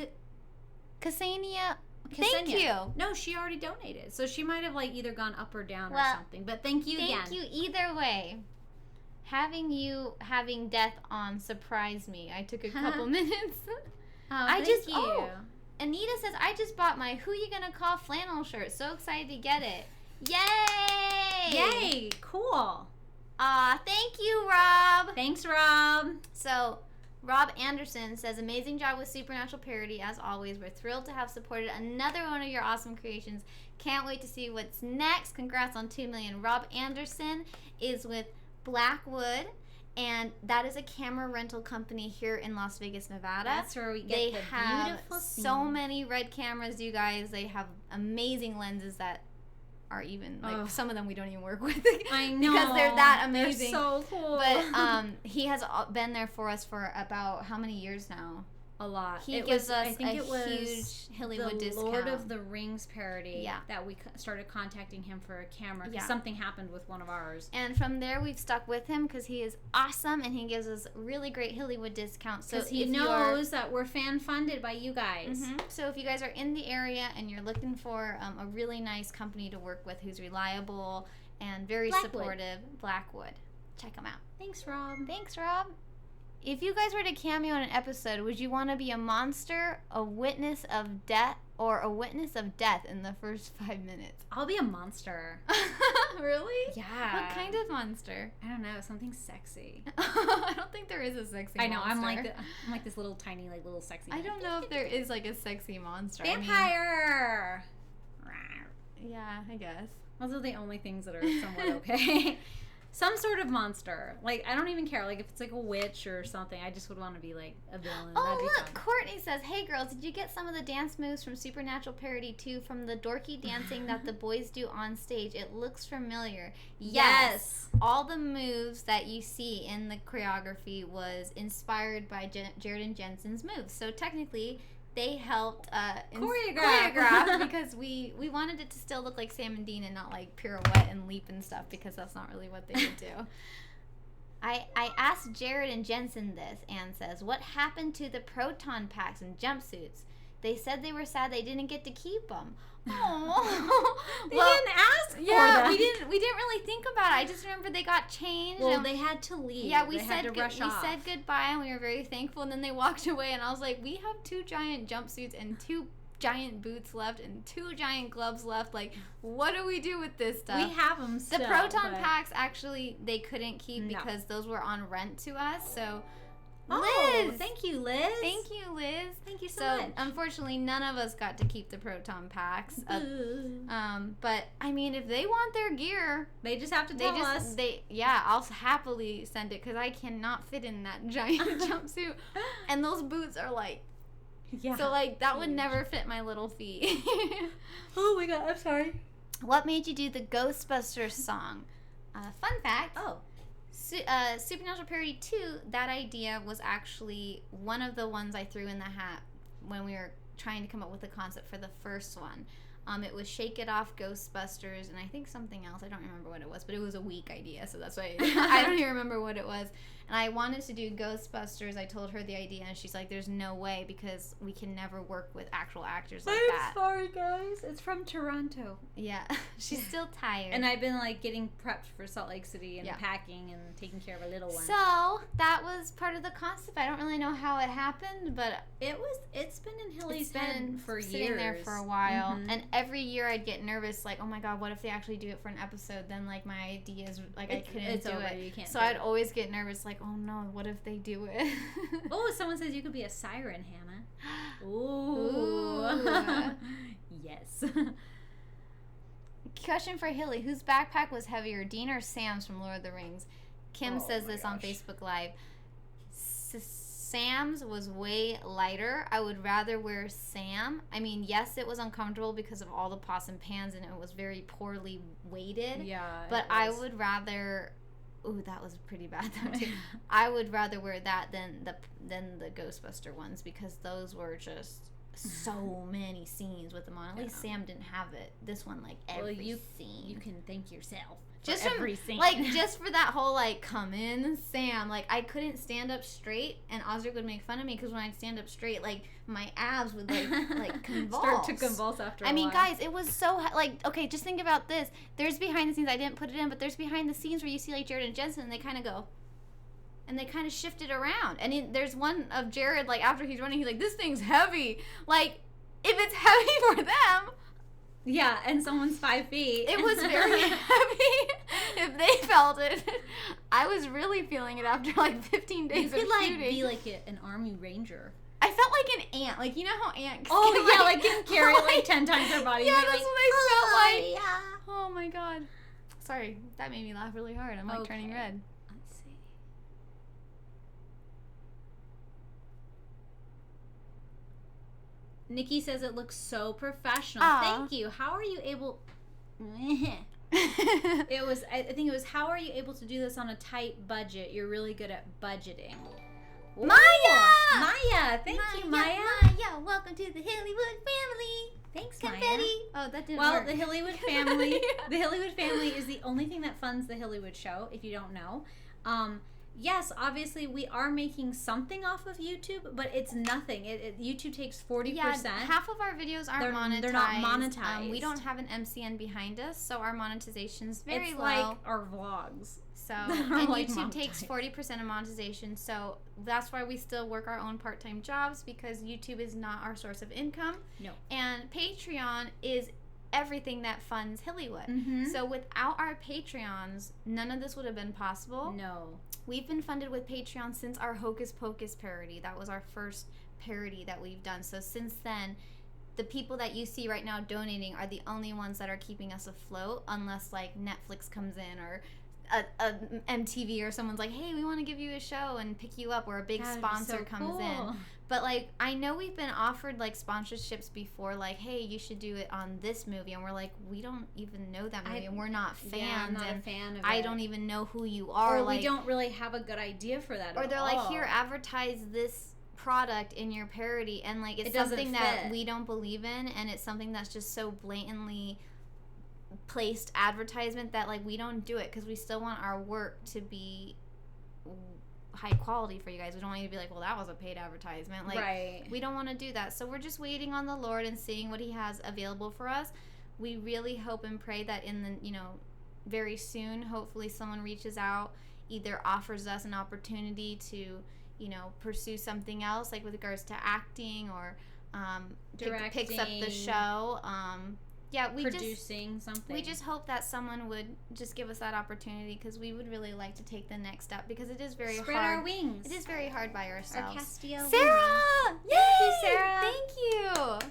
Thank you. No, she already donated. So she might have either gone up or down or something. But thank you again. Thank you either way. Having death on surprised me. I took a couple minutes. Thank you. Oh, Anita says, I just bought my Who You Gonna Call flannel shirt. So excited to get it. Yay! Yay! Cool. Thank you, Rob. Thanks, Rob. So, Rob Anderson says, amazing job with Supernatural Parody, as always. We're thrilled to have supported another one of your awesome creations. Can't wait to see what's next. Congrats on 2 million. Rob Anderson is with Blackwood, and that is a camera rental company here in Las Vegas, Nevada. That's where we get they the have beautiful so many red cameras, you guys. They have amazing lenses that are even some of them we don't even work with. I know, because they're that amazing. They're so cool. But he has been there for us for about how many years now? A lot. He gives us a huge Hillywood discount. Lord of the Rings parody that we started contacting him for a camera because something happened with one of ours. And from there, we've stuck with him because he is awesome and he gives us really great Hillywood discounts. Because he knows that we're fan-funded by you guys. So if you guys are in the area and you're looking for a really nice company to work with who's reliable and very supportive, Blackwood, check them out. Thanks, Rob. Thanks, Rob. If you guys were to cameo in an episode, would you want to be a monster, a witness of death, or a witness of death in the first 5 minutes? I'll be a monster. Really? Yeah. What kind of monster? I don't know. Something sexy. I don't think there is a sexy monster. I know. I'm like this little tiny, little sexy. I don't know if there is like a sexy monster. Vampire! Yeah, I guess. Those are the only things that are somewhat okay. Some sort of monster. Like, I don't even care. Like, if it's like a witch or something, I just would want to be like a villain. Oh, that'd be look. fun. Courtney says, hey, girls, did you get some of the dance moves from Supernatural Parody 2 from the dorky dancing that the boys do on stage? It looks familiar. Yes. All the moves that you see in the choreography was inspired by Jared and Jensen's moves. So, technically, they helped choreograph because we wanted it to still look like Sam and Dean and not like pirouette and leap and stuff, because that's not really what they would do. I asked Jared and Jensen this, and says, what happened to the proton packs and jumpsuits? They said they were sad they didn't get to keep them. Oh, They didn't ask for that. we didn't really think about it. I just remember they got changed. Well, they had to leave. Yeah, we had to rush off. We said goodbye, and we were very thankful. And then they walked away, and I was like, we have 2 giant jumpsuits and 2 giant boots left and 2 giant gloves left. Like, what do we do with this stuff? We have them still. The proton packs actually they couldn't keep because those were on rent to us. So. Liz! Thank you, Liz. Thank you, Liz. Thank you so much. Unfortunately, none of us got to keep the proton packs. But I mean, if they want their gear, they just have to tell us. I'll happily send it because I cannot fit in that giant jumpsuit, and those boots are like, so like that would never fit my little feet. Oh my god, I'm sorry. What made you do the Ghostbusters song? Fun fact. Supernatural Parody 2, that idea was actually one of the ones I threw in the hat when we were trying to come up with the concept for the first one. It was Shake It Off Ghostbusters and I think something else. I don't remember what it was, but it was a weak idea, so that's why I don't even remember what it was. And I wanted to do Ghostbusters. I told her the idea, and she's like, there's no way because we can never work with actual actors like that. I'm sorry, guys. It's from Toronto. Yeah. She's still tired. And I've been, like, getting prepped for Salt Lake City and packing and taking care of a little one. So, that was part of the concept. I don't really know how it happened, but it's been in Hilly's head for years. Sitting there for a while. Mm-hmm. And every year I'd get nervous, like, oh my god, what if they actually do it for an episode? Then, like, my ideas, like, I couldn't do it. You can't so I'd always get nervous, like, oh no, what if they do it? Oh, someone says you could be a siren, Hannah. Ooh. Yes. Question for Hilly. Whose backpack was heavier, Dean or Sam's from Lord of the Rings? Kim says this on Facebook Live. Sam's was way lighter. I would rather wear Sam. I mean, yes, it was uncomfortable because of all the pots and pans, and it was very poorly weighted. Yeah. But I would rather... Ooh, that was pretty bad though too. I would rather wear that than the Ghostbuster ones because those were just so many scenes with them on. At least Sam didn't have it. This one, like every scene. You can thank yourself. Just for every scene. Like just for that whole like come in Sam. Like I couldn't stand up straight, and Osric would make fun of me because when I'd stand up straight, like my abs would like convulse. Start to convulse after. I mean, guys, it was so like okay. Just think about this. There's behind the scenes. I didn't put it in, but there's behind the scenes where you see like Jared and Jensen, and they kind of go. And they kind of shift it around. And there's one of Jared, like, after he's running, he's like, this thing's heavy. Like, if it's heavy for them. Yeah, and someone's 5 feet. It was very heavy. If they felt it. I was really feeling it after, like, 15 days of shooting. You could, like, be, like, an army ranger. I felt like an ant. Like, you know how ants can, like, can carry, like, 10 times their body. Yeah, that's like, what I felt like. Yeah. Oh, my God. Sorry, that made me laugh really hard. I'm, like, turning red. Nikki says it looks so professional. Thank you. How are you able... I think it was, how are you able to do this on a tight budget? You're really good at budgeting. Ooh. Maya! Thank you, Maya. Maya, welcome to the Hillywood family. Thanks, Confetti. Maya. Oh, that didn't Well, work. the Hillywood family, the Hillywood family is the only thing that funds the Hillywood Show, if you don't know. Yes, obviously we are making something off of YouTube, but it's nothing. YouTube takes 40%. Yeah, half of our videos aren't monetized. They're not monetized. We don't have an MCN behind us, so our monetization's very low. It's like our vlogs. So, and like YouTube takes 40% of monetization, so that's why we still work our own part-time jobs, because YouTube is not our source of income. No. And Patreon is everything that funds Hillywood. Mm-hmm. So without our Patreons, none of this would have been possible. No. We've been funded with Patreon since our Hocus Pocus parody. That was our first parody that we've done. So since then, the people that you see right now donating are the only ones that are keeping us afloat, unless like Netflix comes in or a MTV or someone's like, hey, we want to give you a show and pick you up, or a big sponsor comes in. But like, I know we've been offered like sponsorships before, like, hey, you should do it on this movie, and we're like, we don't even know that movie, and we're not fans. Yeah, I'm not a fan of it. I don't even know who you are. Or like, we don't really have a good idea for that. Or they're like, here, advertise this product in your parody, and like it's something that we don't believe in, and it's something that's just so blatantly placed advertisement that like we don't do it because we still want our work to be high quality for you guys. We don't want you to be like, well, that was a paid advertisement. Like, right. We don't want to do that. So we're just waiting on the Lord and seeing what he has available for us. We really hope and pray that in the, very soon, hopefully someone reaches out, either offers us an opportunity to, pursue something else, like with regards to acting or directing, picks up the show. Producing something. We just hope that someone would just give us that opportunity, because we would really like to take the next step, because it is very hard. Spread our wings. It is very hard by ourselves. Our Castillo Sarah! wings. Yay! Thank you, Sarah. Thank you.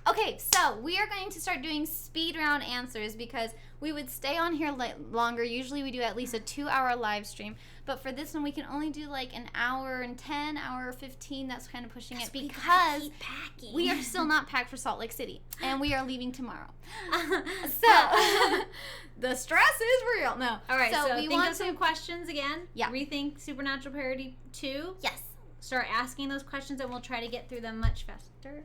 Okay, so we are going to start doing speed round answers, because we would stay on here longer. Usually we do at least a 2-hour live stream. But for this one, we can only do like an hour and 10, hour 15. That's kind of pushing it, because we are still not packed for Salt Lake City. And we are leaving tomorrow. So the stress is real. No. All right, so we think of some questions again. Yeah. Rethink Supernatural Parody 2. Yes. Start asking those questions, and we'll try to get through them much faster.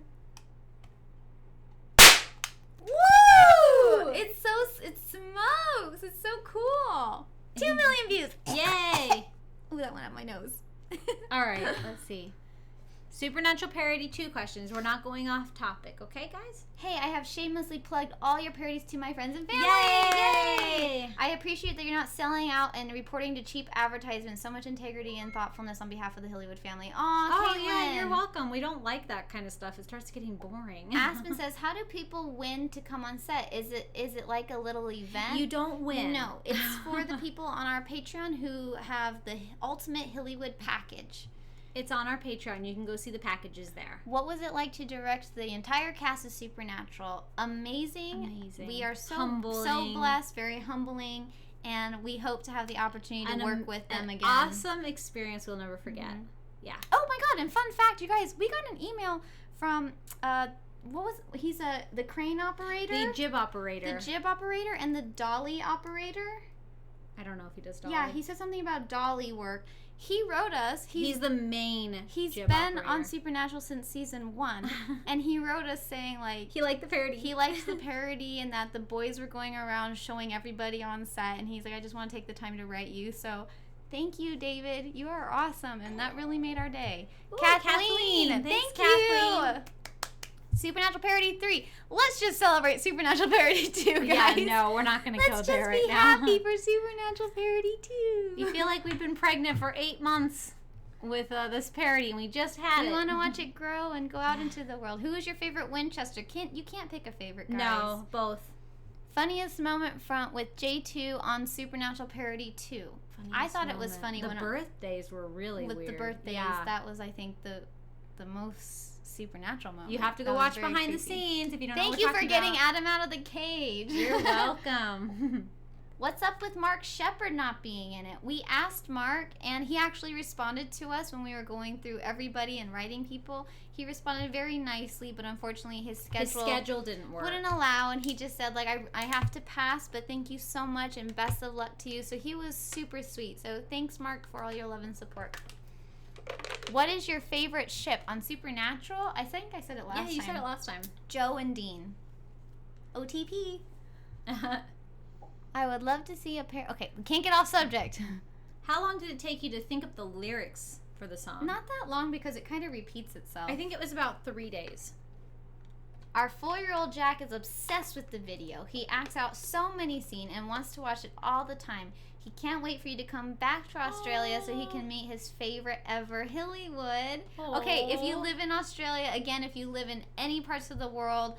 Woo! It smokes. It's so cool. 2 million views. Yay! Ooh, that went up my nose. All right, let's see. Supernatural Parody 2 questions. We're not going off topic, okay, guys? Hey, I have shamelessly plugged all your parodies to my friends and family. Yay! I appreciate that you're not selling out and reporting to cheap advertisements. So much integrity and thoughtfulness on behalf of the Hillywood family. Aw, Caitlin. Yeah, you're welcome. We don't like that kind of stuff. It starts getting boring. Aspen says, how do people win to come on set? Is it like a little event? You don't win. No, it's for the people on our Patreon who have the ultimate Hillywood package. It's on our Patreon. You can go see the packages there. What was it like to direct the entire cast of Supernatural? Amazing. We are so blessed, very humbling, and we hope to have the opportunity to work with them again. Awesome experience we'll never forget. Mm-hmm. Yeah. Oh my God, and fun fact, you guys, we got an email from he's the crane operator? The jib operator. The jib operator and the dolly operator? I don't know if he does dolly. Yeah, he said something about dolly work. He wrote us. He's the main He's jib been operator. on Supernatural since season 1. And he wrote us saying, like... He liked the parody. He liked the parody, and that the boys were going around showing everybody on set. And he's like, I just want to take the time to write you. So, thank you, David. You are awesome. And that really made our day. Ooh, Kathleen. Thanks, Kathleen. You. Supernatural Parody 3. Let's just celebrate Supernatural Parody 2, guys. Yeah, no, we're not going to go there right now. Let's just be happy for Supernatural Parody 2. We feel like we've been pregnant for 8 months with this parody, and we just had it. We want to watch it grow and go out into the world. Who is your favorite Winchester? You can't pick a favorite, guys. No, both. Funniest moment with J2 on Supernatural Parody 2. I thought it was funny when the birthdays were really weird. With the birthdays, that was, I think, the most Supernatural moment. You have to go watch behind the scenes if you don't know what we're talking about. Thank you for getting Adam out of the cage. You're welcome. What's up with Mark Shepard not being in it? We asked Mark, and he actually responded to us when we were going through everybody and writing people. He responded very nicely, but unfortunately his schedule didn't work. Wouldn't allow, and he just said, like, I have to pass, but thank you so much, and best of luck to you. So he was super sweet. So thanks, Mark, for all your love and support. What is your favorite ship on Supernatural? I think I said it last time. Yeah, you said it last time. Joe and Dean. OTP. I would love to see a pair. Okay, we can't get off subject. How long did it take you to think up the lyrics for the song? Not that long, because it kind of repeats itself. I think it was about 3 days. Our 4-year-old Jack is obsessed with the video. He acts out so many scenes and wants to watch it all the time. He can't wait for you to come back to Australia so he can meet his favorite ever, Hillywood. Aww. Okay, if you live in Australia, again, if you live in any parts of the world,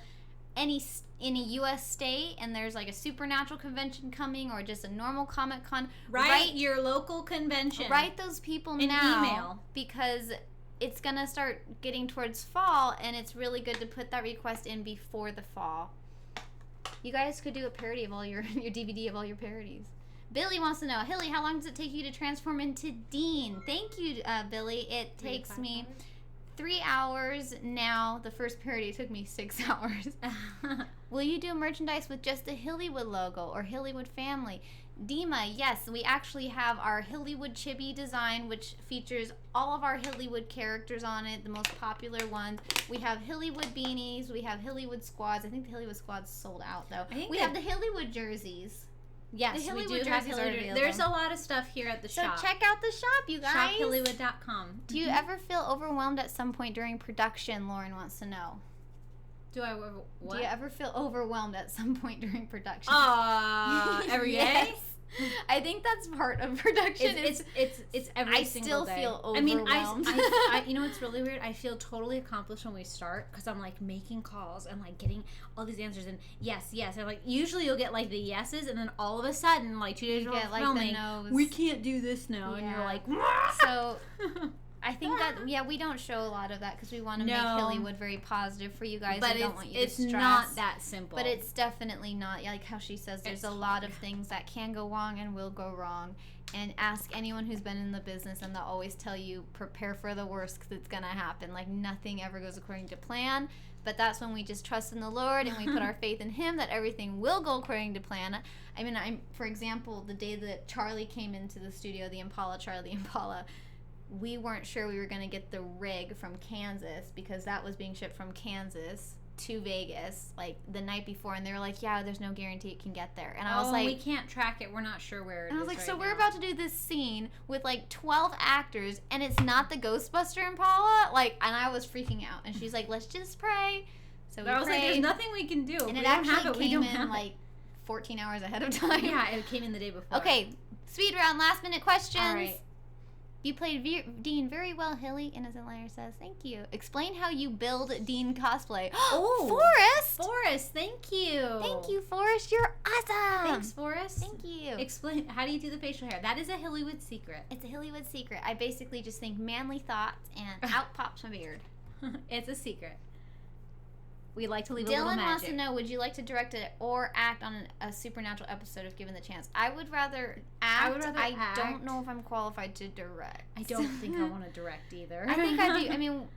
any U.S. state, and there's like a Supernatural convention coming or just a normal Comic-Con, write your local convention. Write those people an now. Email. Because it's going to start getting towards fall, and it's really good to put that request in before the fall. You guys could do a parody of all your DVD of all your parodies. Billy wants to know, Hilly, how long does it take you to transform into Dean? Thank you, Billy. It takes me 3 hours now. The first parody took me 6 hours. Will you do merchandise with just the Hillywood logo or Hillywood family? Dima, yes, we actually have our Hillywood chibi design, which features all of our Hillywood characters on it, the most popular ones. We have Hillywood beanies. We have Hillywood squads. I think the Hillywood squads sold out, though. We have the Hillywood jerseys. Yes, The we Hillywood do have jerseys are Hillywood. available. There's a lot of stuff here at the So shop. check out the shop, you guys. ShopHillywood.com. Do you ever feel overwhelmed at some point during production? Lauren wants to know. Do I what? Do you ever feel overwhelmed at some point during production? Every day? Yes. I think that's part of production. It's every single day. I still feel overwhelmed. I mean, I you know what's really weird? I feel totally accomplished when we start because I'm like making calls and like getting all these answers and yes. And like usually you'll get like the yeses and then all of a sudden like 2 days you before get like filming, the no's. we can't do this now, and you're like, so. I think that we don't show a lot of that because we want to make Hillywood very positive for you guys. But we don't want you to it's stress. not that simple. But it's definitely not. Like how she says, there's a lot of things that can go wrong and will go wrong. And ask anyone who's been in the business, and they'll always tell you prepare for the worst because it's gonna happen. Like nothing ever goes according to plan. But that's when we just trust in the Lord and we put our faith in Him that everything will go according to plan. I mean, for example, the day that Charlie came into the studio, Charlie Impala. We weren't sure we were going to get the rig from Kansas because that was being shipped from Kansas to Vegas like the night before, and they were like, yeah, there's no guarantee it can get there. And I was like, we can't track it, we're not sure where it is. And I was like, right so now. we're about to do this scene with like 12 actors and it's not the Ghostbuster Impala, like, and I was freaking out, and she's like, let's just pray. So we I was like, there's nothing we can do. And we it don't actually have it, came we don't in have like 14 hours ahead of time. Yeah, it came in the day before. Okay, speed round, last minute questions. All right. You played Dean very well, Hilly. Innocent Liar says, thank you. Explain how you build Dean cosplay. Oh, Forrest! Thank you. Thank you, Forrest. You're awesome. Thanks, Forrest. Thank you. Explain, how do you do the facial hair? That is a Hillywood secret. It's a Hillywood secret. I basically just think manly thoughts and out pops my beard. It's a secret. We like to leave a little Dylan magic. wants to know, would you like to direct it or act on a Supernatural episode if given the chance? I would rather act. I don't know if I'm qualified to direct. I don't think I want to direct either. I think I do. I mean,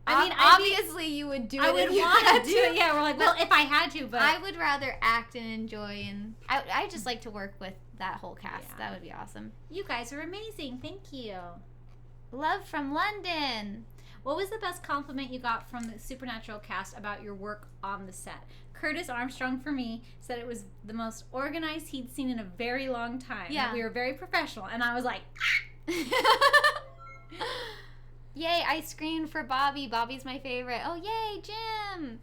obviously you would do it. I would want to do it. Yeah, we're like, well, if I had to, but I would rather act and enjoy, and I just like to work with that whole cast. Yeah. That would be awesome. You guys are amazing. Thank you. Love from London. What was the best compliment you got from the Supernatural cast about your work on the set? Curtis Armstrong, for me, said it was the most organized he'd seen in a very long time. Yeah. We were very professional. And I was like, Yay, I screamed for Bobby. Bobby's my favorite. Oh, yay, Jim.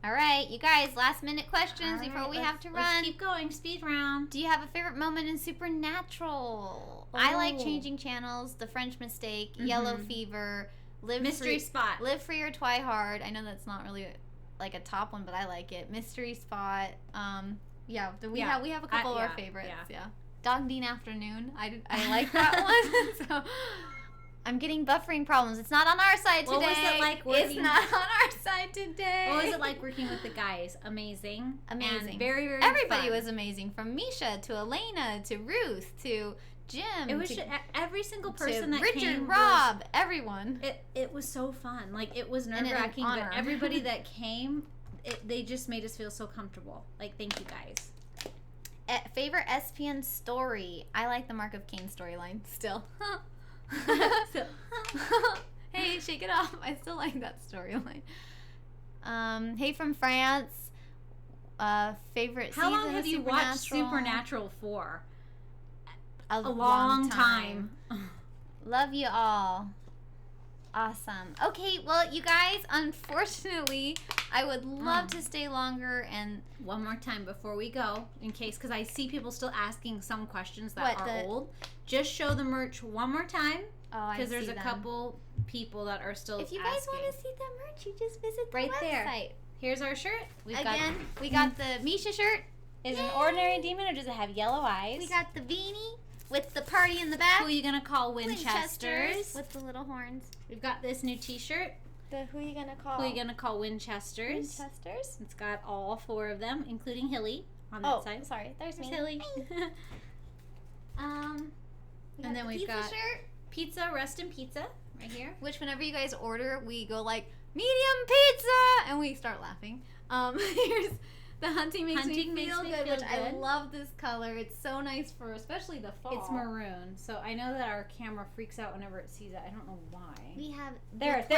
All right, you guys, last minute questions before we have to run. Let's keep going. Speed round. Do you have a favorite moment in Supernatural? I like Changing Channels, The French Mistake, Yellow Fever, Mystery Spot. Live Free or Twi Hard. I know that's not really like a top one, but I like it. Mystery Spot. We have a couple of our favorites. Yeah. Dog Dean Afternoon. I like that one. So I'm getting buffering problems. It's not on our side today. What was it like working? It's not on our side today. What was it like working with the guys? Amazing. Amazing. And very, very Everybody fun. was amazing. From Misha to Elena to Ruth to Jim. It was every single person that Richard, came. Rob, everyone. It was so fun. Like, it was nerve-wracking, but everybody that came, they just made us feel so comfortable. Like, thank you guys. Favorite SPN story? I like the Mark of Cain storyline still. Hey, shake it off. I still like that storyline. Hey from France. Favorite season How long have of you watched Supernatural for? A long time. Love you all. Awesome. Okay, well, you guys, unfortunately, I would love to stay longer and... One more time before we go, in case, because I see people still asking some questions that are old. Just show the merch one more time. Oh, I see because there's a them. couple people that are still If you guys want to see the merch, you just visit the right website. There. Here's our shirt. We got the Misha shirt. Is it an ordinary demon or does it have yellow eyes? We got the beanie with the party in the back. Who are you going to call Winchesters? With the little horns. We've got this new t-shirt. Who are you going to call? Who are you going to call Winchesters? Winchesters. It's got all 4 of them, including Hilly on that side. Oh, sorry. There's me. Hilly. And then we've got shirt. Pizza, Rest in Pizza, right here. Which whenever you guys order, we go like, medium pizza! And we start laughing. Here's the Hunting Makes Me Feel Good, which I love this color. It's so nice for especially the fall. It's maroon, so I know that our camera freaks out whenever it sees it. I don't know why. We have There it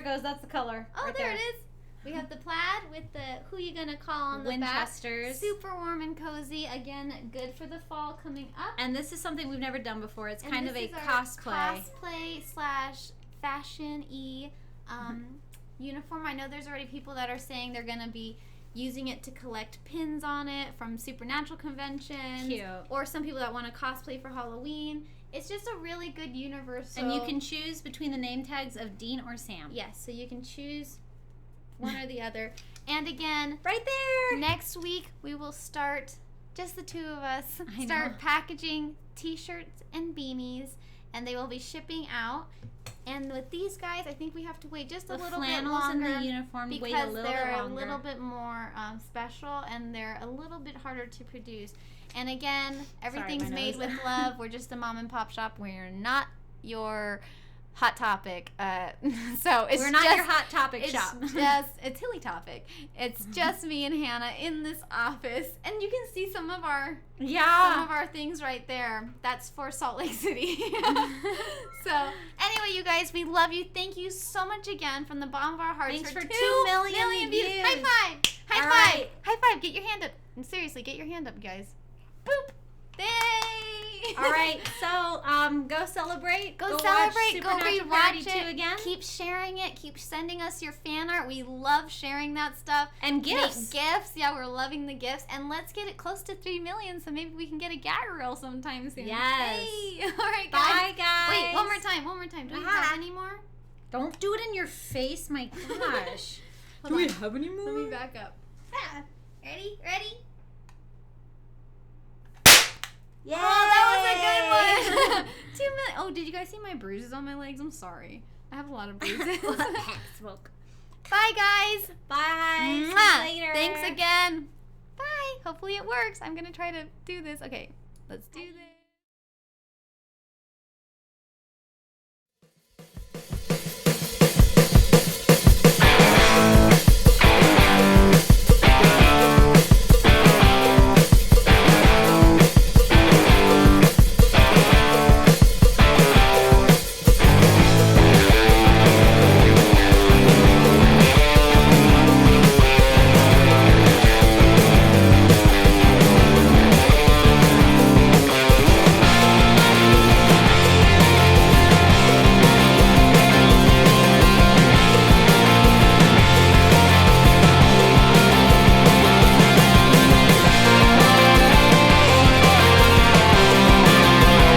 goes. That's the color. Oh, right there it is. We have the plaid with the who you gonna call on the Winchesters. back. Super warm and cozy. Again, good for the fall coming up. And this is something we've never done before. It's kind of a cosplay / fashion-y uniform. I know there's already people that are saying they're gonna be using it to collect pins on it from Supernatural conventions. Cute. Or some people that want to cosplay for Halloween. It's just a really good universal. And you can choose between the name tags of Dean or Sam. Yes, so you can choose one or the other. And again, right there. Next week we will start, just the two of us, packaging t-shirts and beanies, and they will be shipping out. And with these guys, I think we have to wait just a little bit longer and the uniform because wait a little they're bit longer. a little bit more special, and they're a little bit harder to produce. And again, everything's made with love. We're just a mom and pop shop. We're not your Hot Topic. So we're not your Hot Topic shop. It's Hilly Topic. It's just me and Hannah in this office, and you can see some of our things right there. That's for Salt Lake City. So anyway, you guys, we love you. Thank you so much again from the bottom of our hearts. Thanks for 2 million views. High five! High five! High five! Get your hand up. And seriously, get your hand up, guys. Boop! Yay! All right, so go celebrate. Go celebrate. Go rewatch it again. Keep sharing it. Keep sending us your fan art. We love sharing that stuff. And gifts. Gifts. Yeah, we're loving the gifts. And let's get it close to 3 million, so maybe we can get a gag reel sometime soon. Yes. Hey. All right, guys. Bye, guys. Wait, one more time. Do we have any more? Don't do it in your face, my gosh. Do we have any more? Let me back up. Ready? Yay! Oh, that was a good one. 2 million. Oh, did you guys see my bruises on my legs? I'm sorry. I have a lot of bruises. Smoke. Bye, guys. Bye. See you later. Thanks again. Bye. Hopefully it works. I'm going to try to do this. Okay, let's do this.